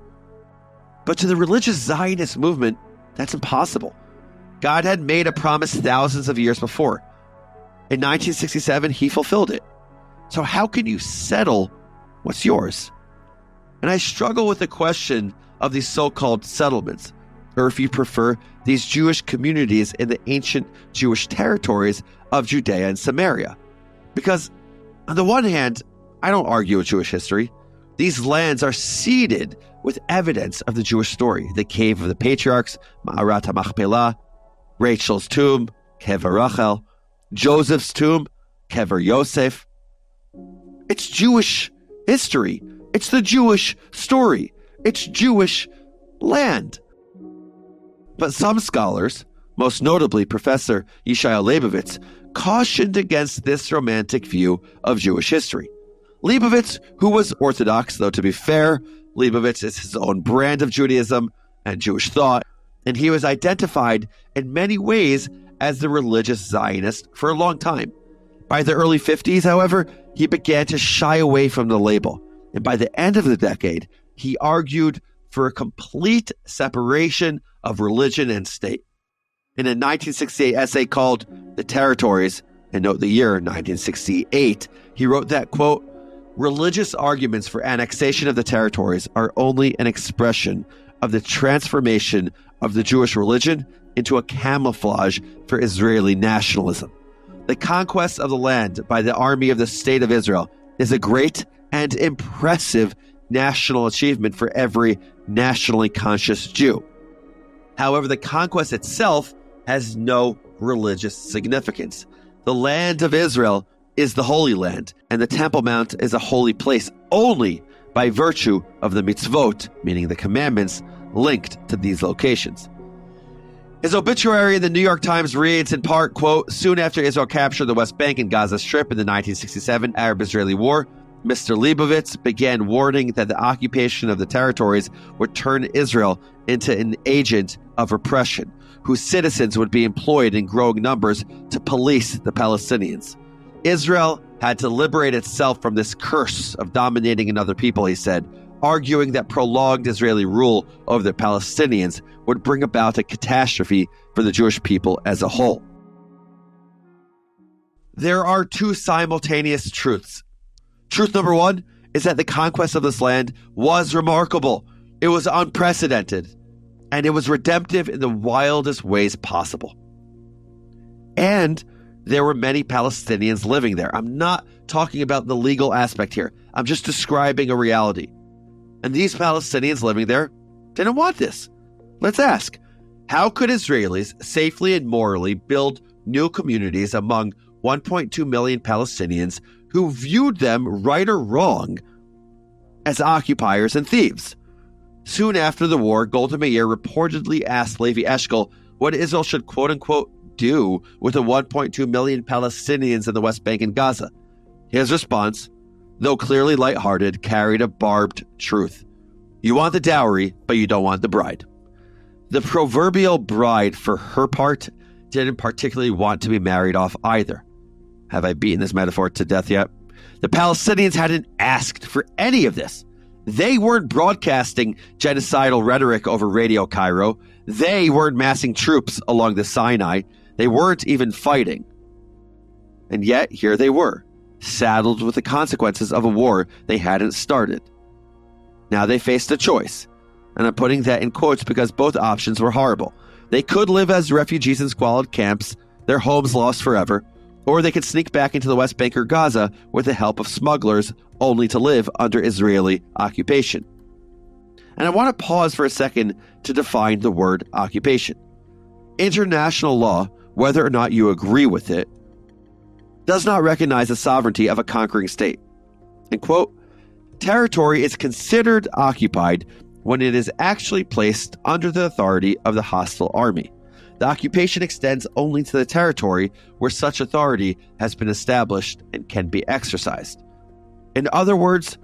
But to the religious Zionist movement, that's impossible. God had made a promise thousands of years before. In 1967, he fulfilled it. So how can you settle what's yours? And I struggle with the question of these so-called settlements, or if you prefer, these Jewish communities in the ancient Jewish territories of Judea and Samaria. Because on the one hand, I don't argue with Jewish history. These lands are seeded with evidence of the Jewish story: the Cave of the Patriarchs, Ma'arat HaMachpelah, Rachel's tomb, Kever Rachel, Joseph's tomb, Kever Yosef. It's Jewish history. It's the Jewish story. It's Jewish land. But some scholars, most notably Professor Yishai Leibovitz, cautioned against this romantic view of Jewish history. Leibovitz, who was Orthodox, though to be fair, Leibovitz is his own brand of Judaism and Jewish thought, and he was identified in many ways as the religious Zionist for a long time. By the early 50s, however, he began to shy away from the label, and by the end of the decade, he argued for a complete separation of religion and state. In a 1968 essay called The Territories, and note the year 1968, he wrote that, quote, "Religious arguments for annexation of the territories are only an expression of the transformation of the Jewish religion into a camouflage for Israeli nationalism. The conquest of the land by the army of the State of Israel is a great and impressive national achievement for every nationally conscious Jew. However, the conquest itself has no religious significance. The land of Israel is the Holy Land, and the Temple Mount is a holy place only by virtue of the mitzvot, meaning the commandments, linked to these locations." His obituary in the New York Times reads in part, quote, "Soon after Israel captured the West Bank and Gaza Strip in the 1967 Arab-Israeli War, Mr. Leibovitz began warning that the occupation of the territories would turn Israel into an agent of repression, whose citizens would be employed in growing numbers to police the Palestinians. Israel had to liberate itself from this curse of dominating another people," he said, arguing that prolonged Israeli rule over the Palestinians would bring about a catastrophe for the Jewish people as a whole. There are two simultaneous truths. Truth number one is that the conquest of this land was remarkable. It was unprecedented, and it was redemptive in the wildest ways possible. And there were many Palestinians living there. I'm not talking about the legal aspect here. I'm just describing a reality. And these Palestinians living there didn't want this. Let's ask, how could Israelis safely and morally build new communities among 1.2 million Palestinians who viewed them, right or wrong, as occupiers and thieves? Soon after the war, Golda Meir reportedly asked Levi Eshkol what Israel should quote-unquote do with the 1.2 million Palestinians in the West Bank and Gaza. His response, though clearly lighthearted, carried a barbed truth. You want the dowry, but you don't want the bride. The proverbial bride, for her part, didn't particularly want to be married off either. Have I beaten this metaphor to death yet? The Palestinians hadn't asked for any of this. They weren't broadcasting genocidal rhetoric over Radio Cairo. They weren't massing troops along the Sinai. They weren't even fighting. And yet, here they were, saddled with the consequences of a war they hadn't started. Now they faced a choice, and I'm putting that in quotes because both options were horrible. They could live as refugees in squalid camps, their homes lost forever, or they could sneak back into the West Bank or Gaza with the help of smugglers, only to live under Israeli occupation. And I want to pause for a second to define the word occupation. International law, whether or not you agree with it, does not recognize the sovereignty of a conquering state. And quote, territory is considered occupied when it is actually placed under the authority of the hostile army. The occupation extends only to the territory where such authority has been established and can be exercised. In other words,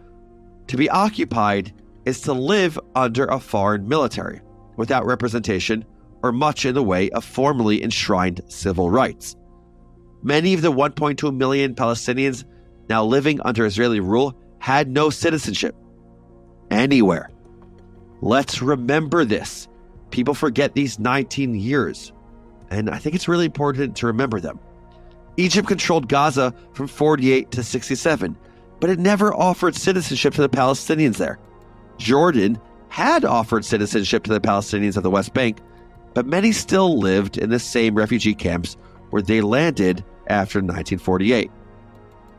to be occupied is to live under a foreign military without representation or much in the way of formally enshrined civil rights. Many of the 1.2 million Palestinians now living under Israeli rule had no citizenship anywhere. Let's remember this. People forget these 19 years, and I think it's really important to remember them. Egypt controlled Gaza from 48 to 67, but it never offered citizenship to the Palestinians there. Jordan had offered citizenship to the Palestinians of the West Bank, but many still lived in the same refugee camps where they landed after 1948.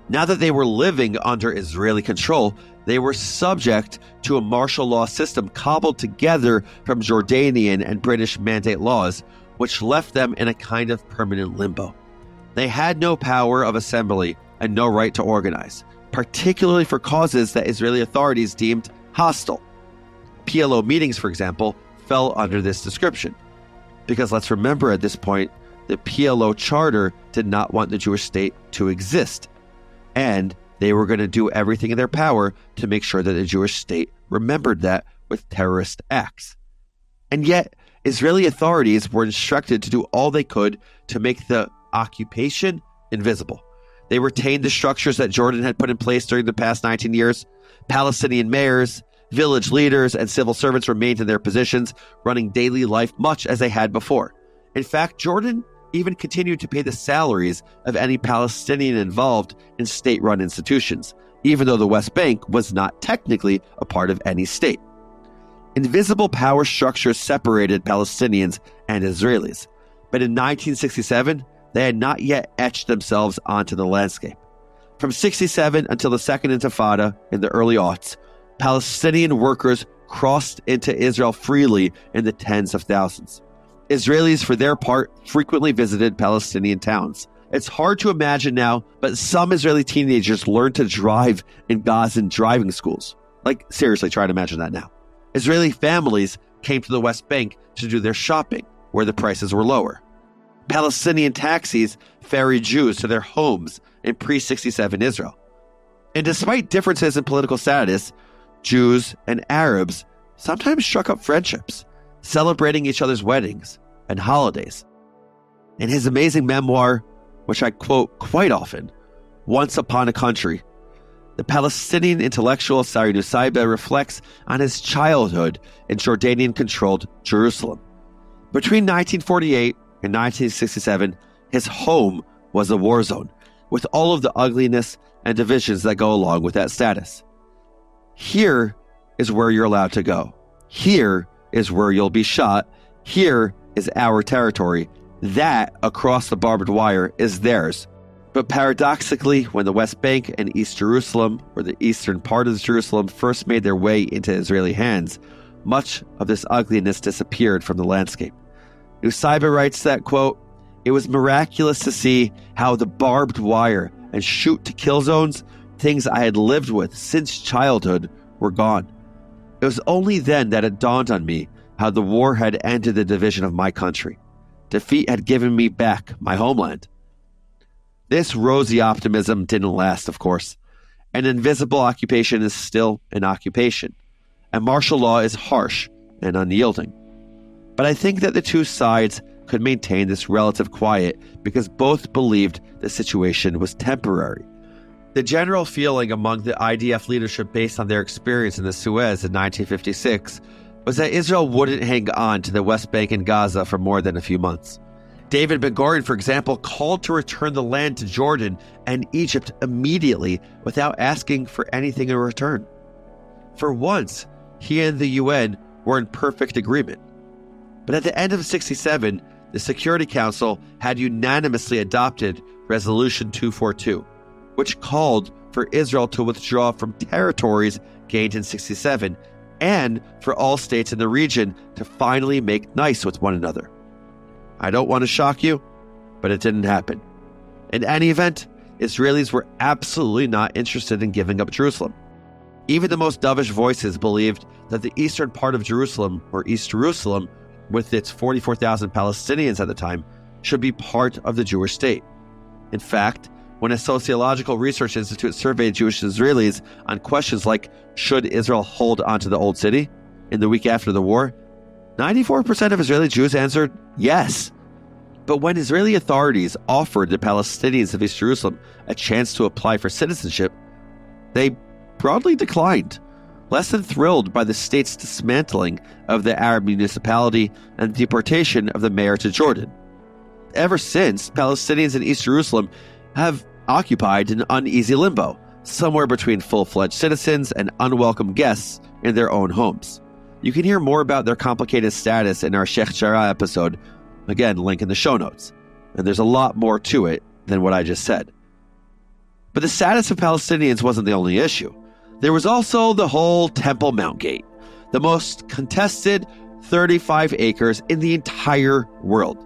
Now that they were living under Israeli control, they were subject to a martial law system cobbled together from Jordanian and British mandate laws, which left them in a kind of permanent limbo. They had no power of assembly and no right to organize, particularly for causes that Israeli authorities deemed hostile. PLO meetings, for example, fell under this description. Because let's remember at this point, the PLO charter did not want the Jewish state to exist. And they were going to do everything in their power to make sure that the Jewish state remembered that with terrorist acts. And yet, Israeli authorities were instructed to do all they could to make the occupation invisible. They retained the structures that Jordan had put in place during the past 19 years. Palestinian mayors, village leaders, and civil servants remained in their positions, running daily life much as they had before. In fact, Jordan even continued to pay the salaries of any Palestinian involved in state-run institutions, even though the West Bank was not technically a part of any state. Invisible power structures separated Palestinians and Israelis, but in 1967, they had not yet etched themselves onto the landscape. From 67 until the Second Intifada in the early aughts, Palestinian workers crossed into Israel freely in the tens of thousands. Israelis, for their part, frequently visited Palestinian towns. It's hard to imagine now, but some Israeli teenagers learned to drive in Gazan driving schools. Like, seriously, try to imagine that now. Israeli families came to the West Bank to do their shopping, where the prices were lower. Palestinian taxis ferried Jews to their homes in pre-67 Israel. And despite differences in political status, Jews and Arabs sometimes struck up friendships, celebrating each other's weddings and holidays. In his amazing memoir, which I quote quite often, Once Upon a Country, the Palestinian intellectual Sari Nusayba reflects on his childhood in Jordanian-controlled Jerusalem. Between 1948 and 1967, his home was a war zone, with all of the ugliness and divisions that go along with that status. Here is where you're allowed to go. Here is where you'll be shot. Here is our territory. That, across the barbed wire, is theirs. But paradoxically, when the West Bank and East Jerusalem, or the eastern part of Jerusalem, first made their way into Israeli hands, much of this ugliness disappeared from the landscape. Nusayba writes that, quote, "It was miraculous to see how the barbed wire and shoot-to-kill zones, things I had lived with since childhood, were gone. It was only then that it dawned on me how the war had ended the division of my country. Defeat had given me back my homeland." This rosy optimism didn't last, of course. An invisible occupation is still an occupation, and martial law is harsh and unyielding. But I think that the two sides could maintain this relative quiet because both believed the situation was temporary. The general feeling among the IDF leadership based on their experience in the Suez in 1956 was that Israel wouldn't hang on to the West Bank and Gaza for more than a few months. David Ben-Gurion, for example, called to return the land to Jordan and Egypt immediately without asking for anything in return. For once, he and the UN were in perfect agreement. But at the end of 67, the Security Council had unanimously adopted Resolution 242, which called for Israel to withdraw from territories gained in 67 and for all states in the region to finally make nice with one another. I don't want to shock you, but it didn't happen. In any event, Israelis were absolutely not interested in giving up Jerusalem. Even the most dovish voices believed that the eastern part of Jerusalem, or East Jerusalem, with its 44,000 Palestinians at the time, should be part of the Jewish state. In fact, when a sociological research institute surveyed Jewish Israelis on questions like, should Israel hold onto the old city in the week after the war, 94% of Israeli Jews answered yes. But when Israeli authorities offered the Palestinians of East Jerusalem a chance to apply for citizenship, they broadly declined, less than thrilled by the state's dismantling of the Arab municipality and deportation of the mayor to Jordan. Ever since, Palestinians in East Jerusalem have occupied an uneasy limbo, somewhere between full-fledged citizens and unwelcome guests in their own homes. You can hear more about their complicated status in our Sheikh Jarrah episode, again, link in the show notes. And there's a lot more to it than what I just said. But the status of Palestinians wasn't the only issue. There was also the whole Temple Mount Gate, the most contested 35 acres in the entire world.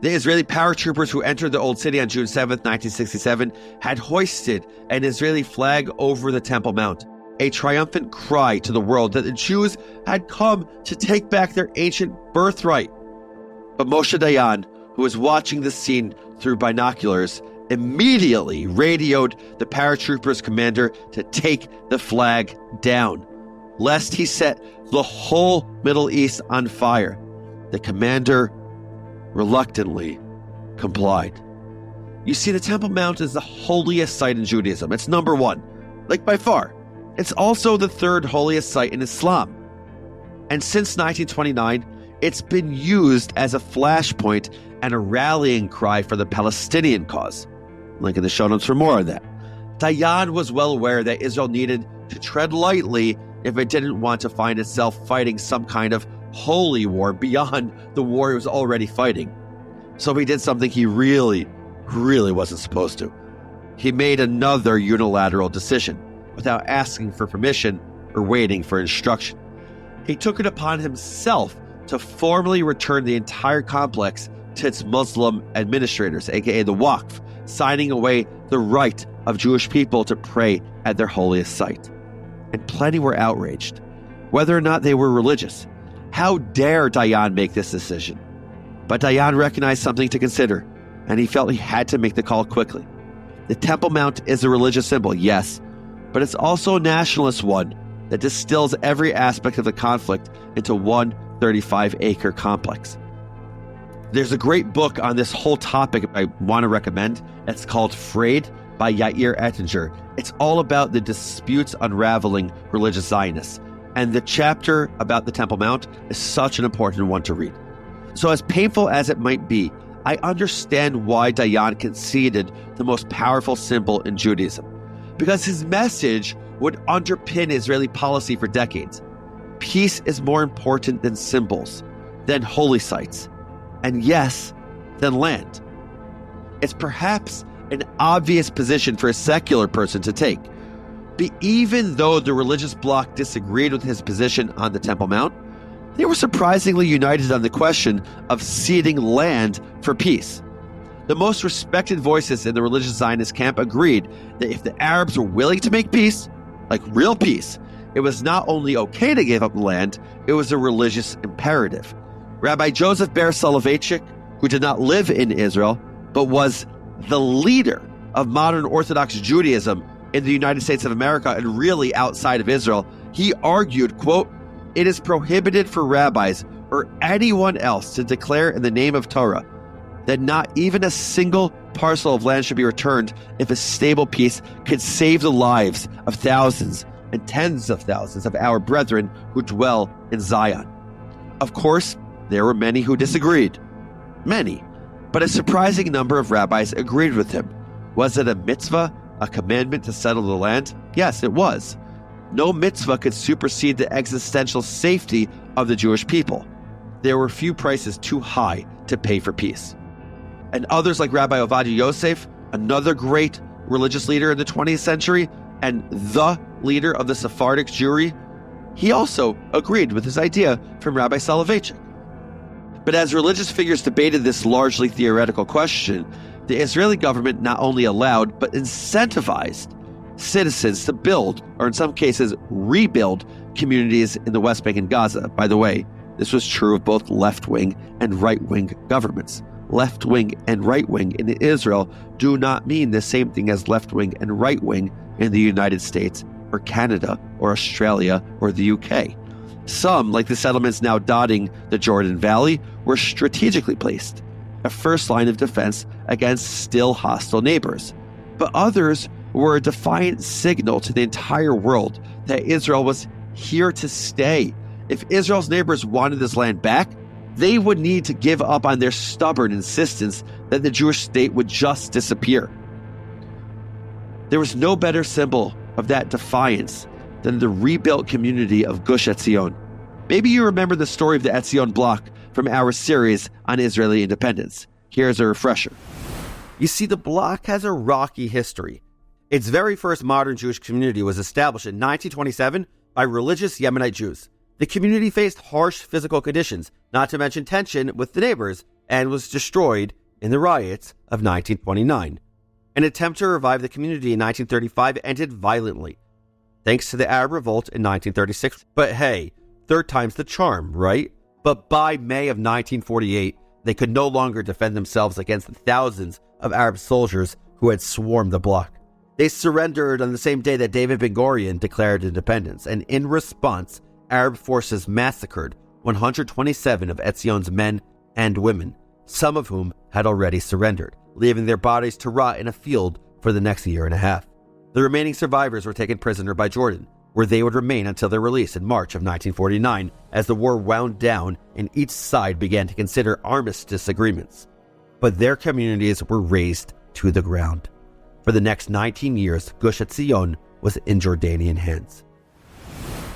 The Israeli paratroopers who entered the Old City on June 7, 1967, had hoisted an Israeli flag over the Temple Mount, a triumphant cry to the world that the Jews had come to take back their ancient birthright. But Moshe Dayan, who was watching the scene through binoculars, immediately radioed the paratroopers commander to take the flag down, lest he set the whole Middle East on fire. The commander reluctantly complied. You see, the Temple Mount is the holiest site in Judaism. It's number one, like by far. It's also the third holiest site in Islam. And since 1929, it's been used as a flashpoint and a rallying cry for the Palestinian cause. Link in the show notes for more on that. Dayan was well aware that Israel needed to tread lightly if it didn't want to find itself fighting some kind of holy war beyond the war it was already fighting. So he did something he really wasn't supposed to. He made another unilateral decision without asking for permission or waiting for instruction. He took it upon himself to formally return the entire complex to its Muslim administrators, aka the Waqf, signing away the right of Jewish people to pray at their holiest site. And plenty were outraged, whether or not they were religious. How dare Dayan make this decision? But Dayan recognized something to consider, and he felt he had to make the call quickly. The Temple Mount is a religious symbol, yes, but it's also a nationalist one that distills every aspect of the conflict into one 35-acre complex. There's a great book on this whole topic I want to recommend. It's called Frayed by Yair Ettinger. It's all about the disputes unraveling religious Zionists. And the chapter about the Temple Mount is such an important one to read. So as painful as it might be, I understand why Dayan conceded the most powerful symbol in Judaism. Because his message would underpin Israeli policy for decades. Peace is more important than symbols, than holy sites, and yes, than land. It's perhaps an obvious position for a secular person to take. But even though the religious bloc disagreed with his position on the Temple Mount, they were surprisingly united on the question of ceding land for peace. The most respected voices in the religious Zionist camp agreed that if the Arabs were willing to make peace, like real peace, it was not only okay to give up land, it was a religious imperative. Rabbi Joseph Ber Soloveitchik, who did not live in Israel, but was the leader of modern Orthodox Judaism in the United States of America and really outside of Israel, he argued, quote, "It is prohibited for rabbis or anyone else to declare in the name of Torah that not even a single parcel of land should be returned if a stable peace could save the lives of thousands and tens of thousands of our brethren who dwell in Zion." Of course, there were many who disagreed. Many. But a surprising number of rabbis agreed with him. Was it a mitzvah, a commandment to settle the land? Yes, it was. No mitzvah could supersede the existential safety of the Jewish people. There were few prices too high to pay for peace. And others like Rabbi Ovadia Yosef, another great religious leader in the 20th century and the leader of the Sephardic Jewry, he also agreed with this idea from Rabbi Soloveitchik. But as religious figures debated this largely theoretical question, the Israeli government not only allowed but incentivized citizens to build, or in some cases rebuild, communities in the West Bank and Gaza. By the way, this was true of both left-wing and right-wing governments. Left-wing and right-wing in Israel do not mean the same thing as left-wing and right-wing in the United States or Canada or Australia or the UK. Some, like the settlements now dotting the Jordan Valley, were strategically placed, a first line of defense against still hostile neighbors. But others were a defiant signal to the entire world that Israel was here to stay. If Israel's neighbors wanted this land back, they would need to give up on their stubborn insistence that the Jewish state would just disappear. There was no better symbol of that defiance than the rebuilt community of Gush Etzion. Maybe you remember the story of the Etzion block from our series on Israeli independence. Here's a refresher. You see, the block has a rocky history. Its very first modern Jewish community was established in 1927 by religious Yemenite Jews. The community faced harsh physical conditions, not to mention tension with the neighbors, and was destroyed in the riots of 1929. An attempt to revive the community in 1935 ended violently, thanks to the Arab Revolt in 1936. But hey, third time's the charm, right? But by May of 1948, they could no longer defend themselves against the thousands of Arab soldiers who had swarmed the block. They surrendered on the same day that David Ben-Gurion declared independence, and in response, Arab forces massacred 127 of Etzion's men and women, some of whom had already surrendered, leaving their bodies to rot in a field for the next year and a half. The remaining survivors were taken prisoner by Jordan, where they would remain until their release in March of 1949, as the war wound down and each side began to consider armistice agreements. But their communities were razed to the ground. For the next 19 years, Gush Etzion was in Jordanian hands.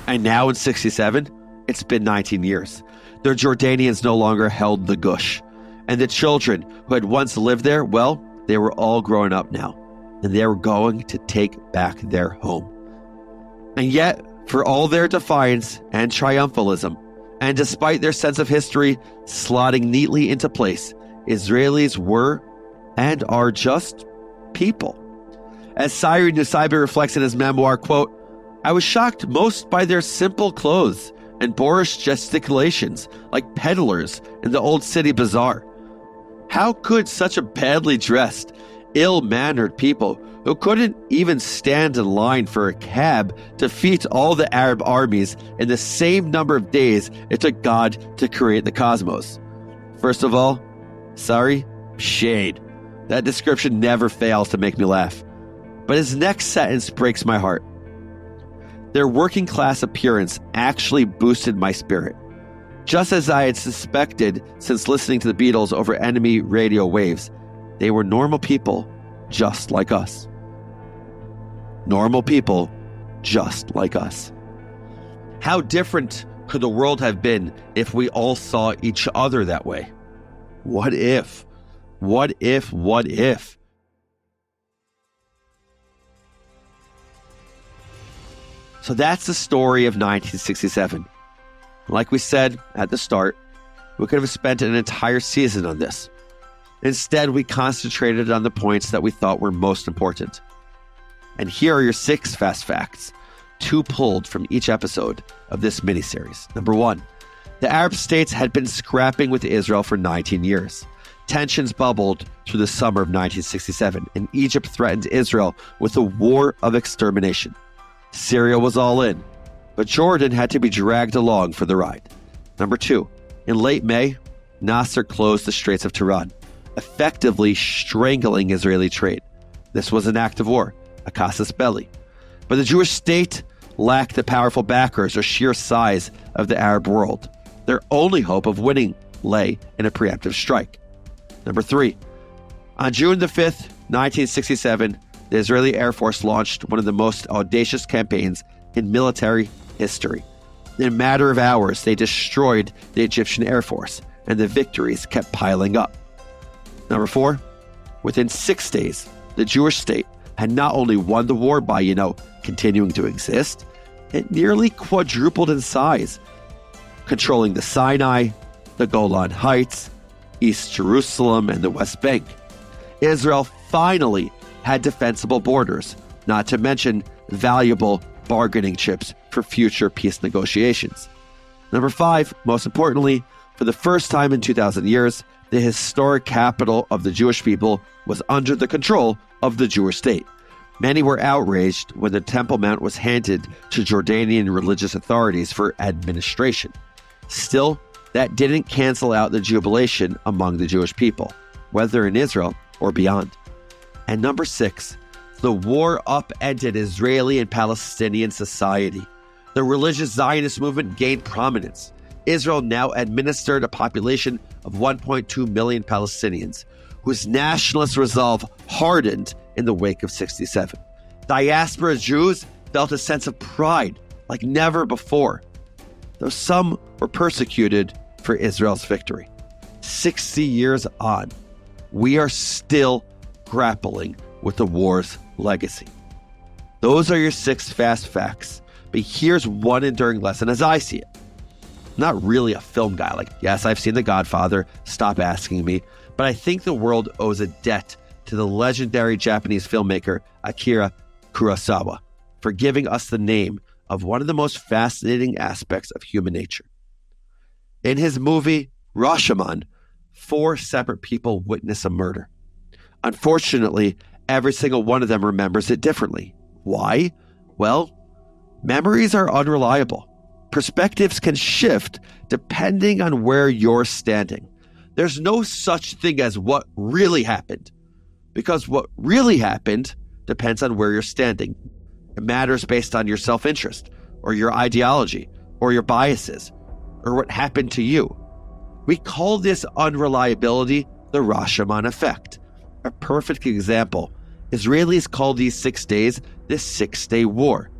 And now in 67, it's been 19 years. The Jordanians no longer held the Gush. And the children who had once lived there, well, they were all grown up now. And they were going to take back their home. And yet, for all their defiance and triumphalism, and despite their sense of history slotting neatly into place, Israelis were and are just people. As Sairi Nusaybi reflects in his memoir, quote, "I was shocked most by their simple clothes and boorish gesticulations like peddlers in the old city bazaar. How could such a badly dressed, ill-mannered people who couldn't even stand in line for a cab defeat all the Arab armies in the same number of days it took God to create the cosmos? First of all, sorry, shade. That description never fails to make me laugh. But his next sentence breaks my heart. Their working class appearance actually boosted my spirit. Just as I had suspected since listening to the Beatles over enemy radio waves, they were normal people just like us. Normal people just like us. How different could the world have been if we all saw each other that way? What if? What if? What if? So that's the story of 1967. Like we said at the start, we could have spent an entire season on this. Instead, we concentrated on the points that we thought were most important. And here are your 6 fast facts, 2 pulled from each episode of this miniseries. Number 1, the Arab states had been scrapping with Israel for 19 years. Tensions bubbled through the summer of 1967, and Egypt threatened Israel with a war of extermination. Syria was all in, but Jordan had to be dragged along for the ride. Number 2, in late May, Nasser closed the Straits of Tiran, effectively strangling Israeli trade. This was an act of war, a casus belli. But the Jewish state lacked the powerful backers or sheer size of the Arab world. Their only hope of winning lay in a preemptive strike. Number 3, on June the 5th, 1967, the Israeli Air Force launched one of the most audacious campaigns in military history. In a matter of hours, they destroyed the Egyptian Air Force, and the victories kept piling up. Number 4, within 6 days, the Jewish state had not only won the war by, continuing to exist, it nearly quadrupled in size, controlling the Sinai, the Golan Heights, East Jerusalem, and the West Bank. Israel finally had defensible borders, not to mention valuable bargaining chips for future peace negotiations. Number 5, most importantly, for the first time in 2,000 years, the historic capital of the Jewish people was under the control of the Jewish state. Many were outraged when the Temple Mount was handed to Jordanian religious authorities for administration. Still, that didn't cancel out the jubilation among the Jewish people, whether in Israel or beyond. And number 6, the war upended Israeli and Palestinian society. The religious Zionist movement gained prominence. Israel now administered a population of 1.2 million Palestinians, whose nationalist resolve hardened in the wake of 67. Diaspora Jews felt a sense of pride like never before, though some were persecuted for Israel's victory. 60 years on, we are still grappling with the war's legacy. Those are your 6 fast facts, but here's one enduring lesson as I see it. I'm not really a film guy. Yes, I've seen The Godfather, stop asking me, but I think the world owes a debt to the legendary Japanese filmmaker Akira Kurosawa for giving us the name of one of the most fascinating aspects of human nature. In his movie Rashomon, 4 separate people witness a murder. Unfortunately, every single one of them remembers it differently. Why? Well, memories are unreliable. Perspectives can shift depending on where you're standing. There's no such thing as what really happened, because what really happened depends on where you're standing. It matters based on your self-interest, or your ideology, or your biases, or what happened to you. We call this unreliability the Rashomon effect. A perfect example, Israelis call these 6 days the 6-Day War.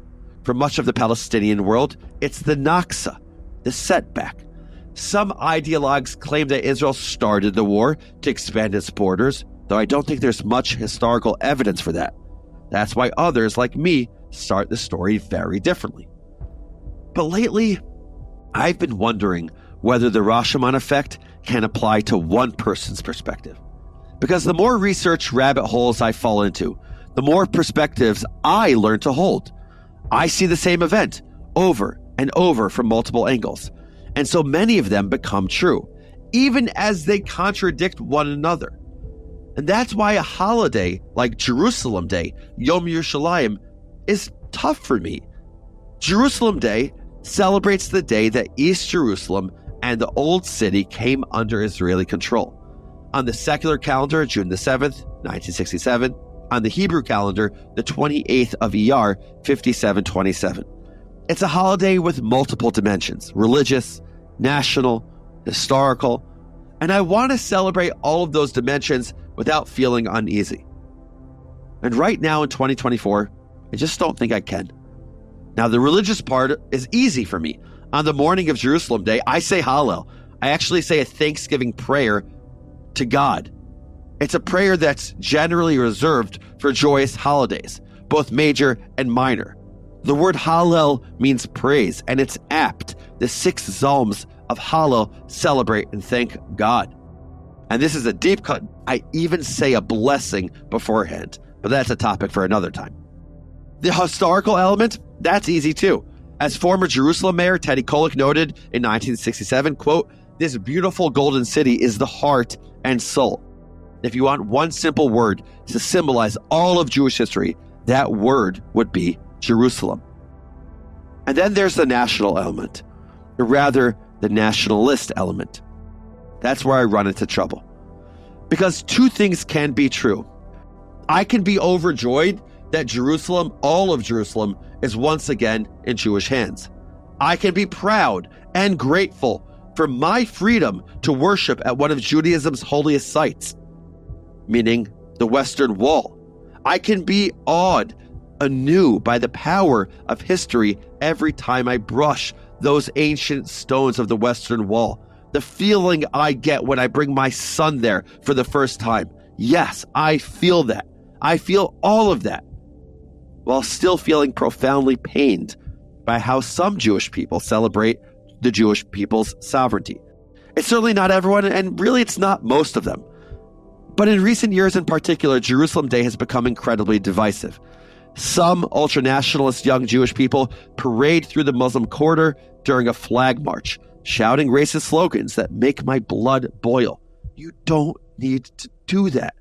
For much of the Palestinian world, it's the Naksa, the setback. Some ideologues claim that Israel started the war to expand its borders, though I don't think there's much historical evidence for that. That's why others, like me, start the story very differently. But lately, I've been wondering whether the Rashomon effect can apply to one person's perspective. Because the more research rabbit holes I fall into, the more perspectives I learn to hold. I see the same event over and over from multiple angles, and so many of them become true, even as they contradict one another. And that's why a holiday like Jerusalem Day, Yom Yerushalayim, is tough for me. Jerusalem Day celebrates the day that East Jerusalem and the Old City came under Israeli control. On the secular calendar, June the 7th, 1967. On the Hebrew calendar, the 28th of Iyar, 5727. It's a holiday with multiple dimensions: religious, national, historical, and I want to celebrate all of those dimensions without feeling uneasy. And right now in 2024, I just don't think I can. Now, the religious part is easy for me. On the morning of Jerusalem Day, I say Hallel. I actually say a Thanksgiving prayer to God. It's a prayer that's generally reserved for joyous holidays, both major and minor. The word Hallel means praise, and it's apt. The 6 Psalms of Hallel celebrate and thank God. And this is a deep cut. I even say a blessing beforehand, but that's a topic for another time. The historical element, that's easy too. As former Jerusalem mayor Teddy Kollek noted in 1967, quote, "This beautiful golden city is the heart and soul." If you want one simple word to symbolize all of Jewish history, that word would be Jerusalem. And then there's the national element, or rather the nationalist element. That's where I run into trouble. Because 2 things can be true. I can be overjoyed that Jerusalem, all of Jerusalem, is once again in Jewish hands. I can be proud and grateful for my freedom to worship at one of Judaism's holiest sites, meaning the Western Wall. I can be awed anew by the power of history every time I brush those ancient stones of the Western Wall. The feeling I get when I bring my son there for the first time. Yes, I feel that. I feel all of that, while still feeling profoundly pained by how some Jewish people celebrate the Jewish people's sovereignty. It's certainly not everyone, and really it's not most of them. But in recent years in particular, Jerusalem Day has become incredibly divisive. Some ultra-nationalist young Jewish people parade through the Muslim quarter during a flag march, shouting racist slogans that make my blood boil. You don't need to do that.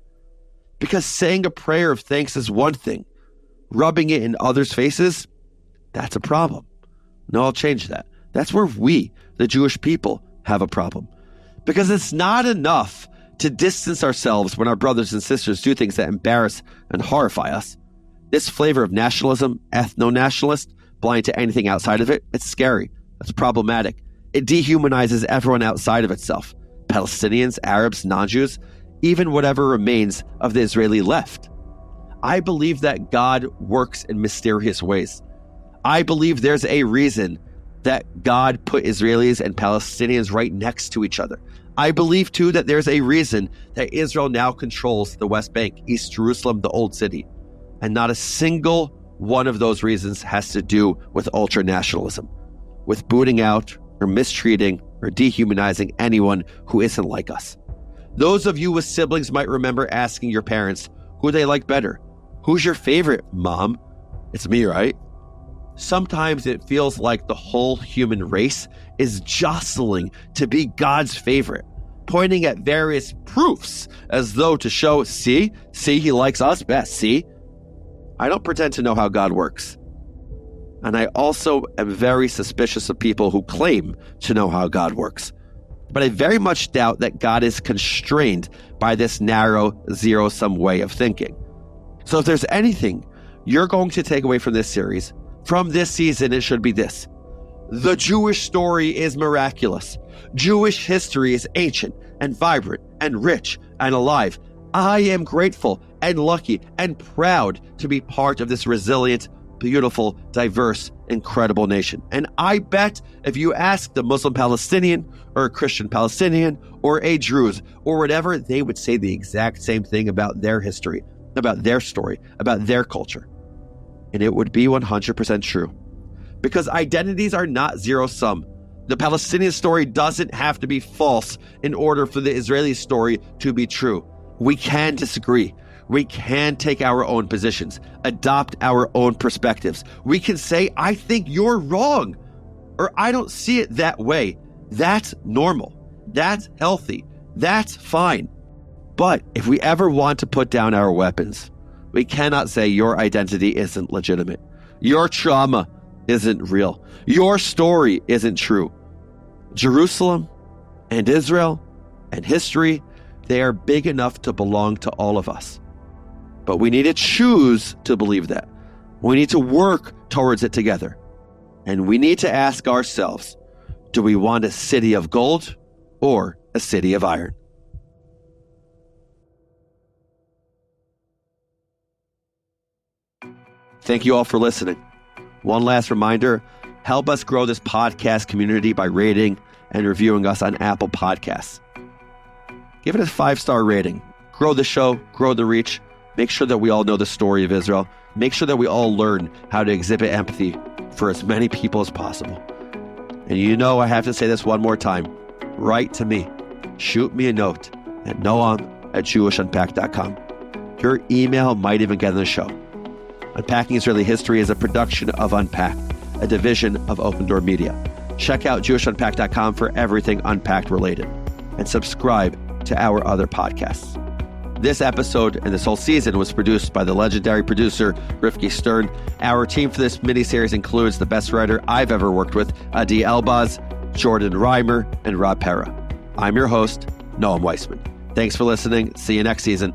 Because saying a prayer of thanks is one thing. Rubbing it in others' faces, that's a problem. No, I'll change that. That's where we, the Jewish people, have a problem. Because it's not enough to distance ourselves when our brothers and sisters do things that embarrass and horrify us. This flavor of nationalism, ethno-nationalist, blind to anything outside of it, it's scary. It's problematic. It dehumanizes everyone outside of itself. Palestinians, Arabs, non-Jews, even whatever remains of the Israeli left. I believe that God works in mysterious ways. I believe there's a reason that God put Israelis and Palestinians right next to each other. I believe, too, that there's a reason that Israel now controls the West Bank, East Jerusalem, the Old City. And not a single one of those reasons has to do with ultra-nationalism, with booting out or mistreating or dehumanizing anyone who isn't like us. Those of you with siblings might remember asking your parents who they like better. Who's your favorite, Mom? It's me, right? Sometimes it feels like the whole human race is jostling to be God's favorite, pointing at various proofs as though to show, see, he likes us best, see? I don't pretend to know how God works. And I also am very suspicious of people who claim to know how God works. But I very much doubt that God is constrained by this narrow, zero-sum way of thinking. So if there's anything you're going to take away from this series, from this season, it should be this. The Jewish story is miraculous. Jewish history is ancient and vibrant and rich and alive. I am grateful and lucky and proud to be part of this resilient, beautiful, diverse, incredible nation. And I bet if you ask the Muslim Palestinian or a Christian Palestinian or a Druze or whatever, they would say the exact same thing about their history, about their story, about their culture. And it would be 100% true. Because identities are not zero-sum. The Palestinian story doesn't have to be false in order for the Israeli story to be true. We can disagree. We can take our own positions, adopt our own perspectives. We can say, I think you're wrong, or I don't see it that way. That's normal. That's healthy. That's fine. But if we ever want to put down our weapons, we cannot say your identity isn't legitimate. Your trauma isn't real. Your story isn't true. Jerusalem and Israel and history, they are big enough to belong to all of us. But we need to choose to believe that. We need to work towards it together. And we need to ask ourselves, do we want a city of gold or a city of iron? Thank you all for listening. One last reminder, help us grow this podcast community by rating and reviewing us on Apple Podcasts. Give it a 5-star rating. Grow the show, grow the reach. Make sure that we all know the story of Israel. Make sure that we all learn how to exhibit empathy for as many people as possible. And you know I have to say this one more time. Write to me. Shoot me a note at noam@jewishunpacked.com. Your email might even get in the show. Unpacking Israeli History is a production of Unpacked, a division of Open Door Media. Check out JewishUnpacked.com for everything Unpacked related, and subscribe to our other podcasts. This episode and this whole season was produced by the legendary producer, Rifki Stern. Our team for this miniseries includes the best writer I've ever worked with, Adi Elbaz, Jordan Reimer, and Rob Pera. I'm your host, Noam Weissman. Thanks for listening. See you next season.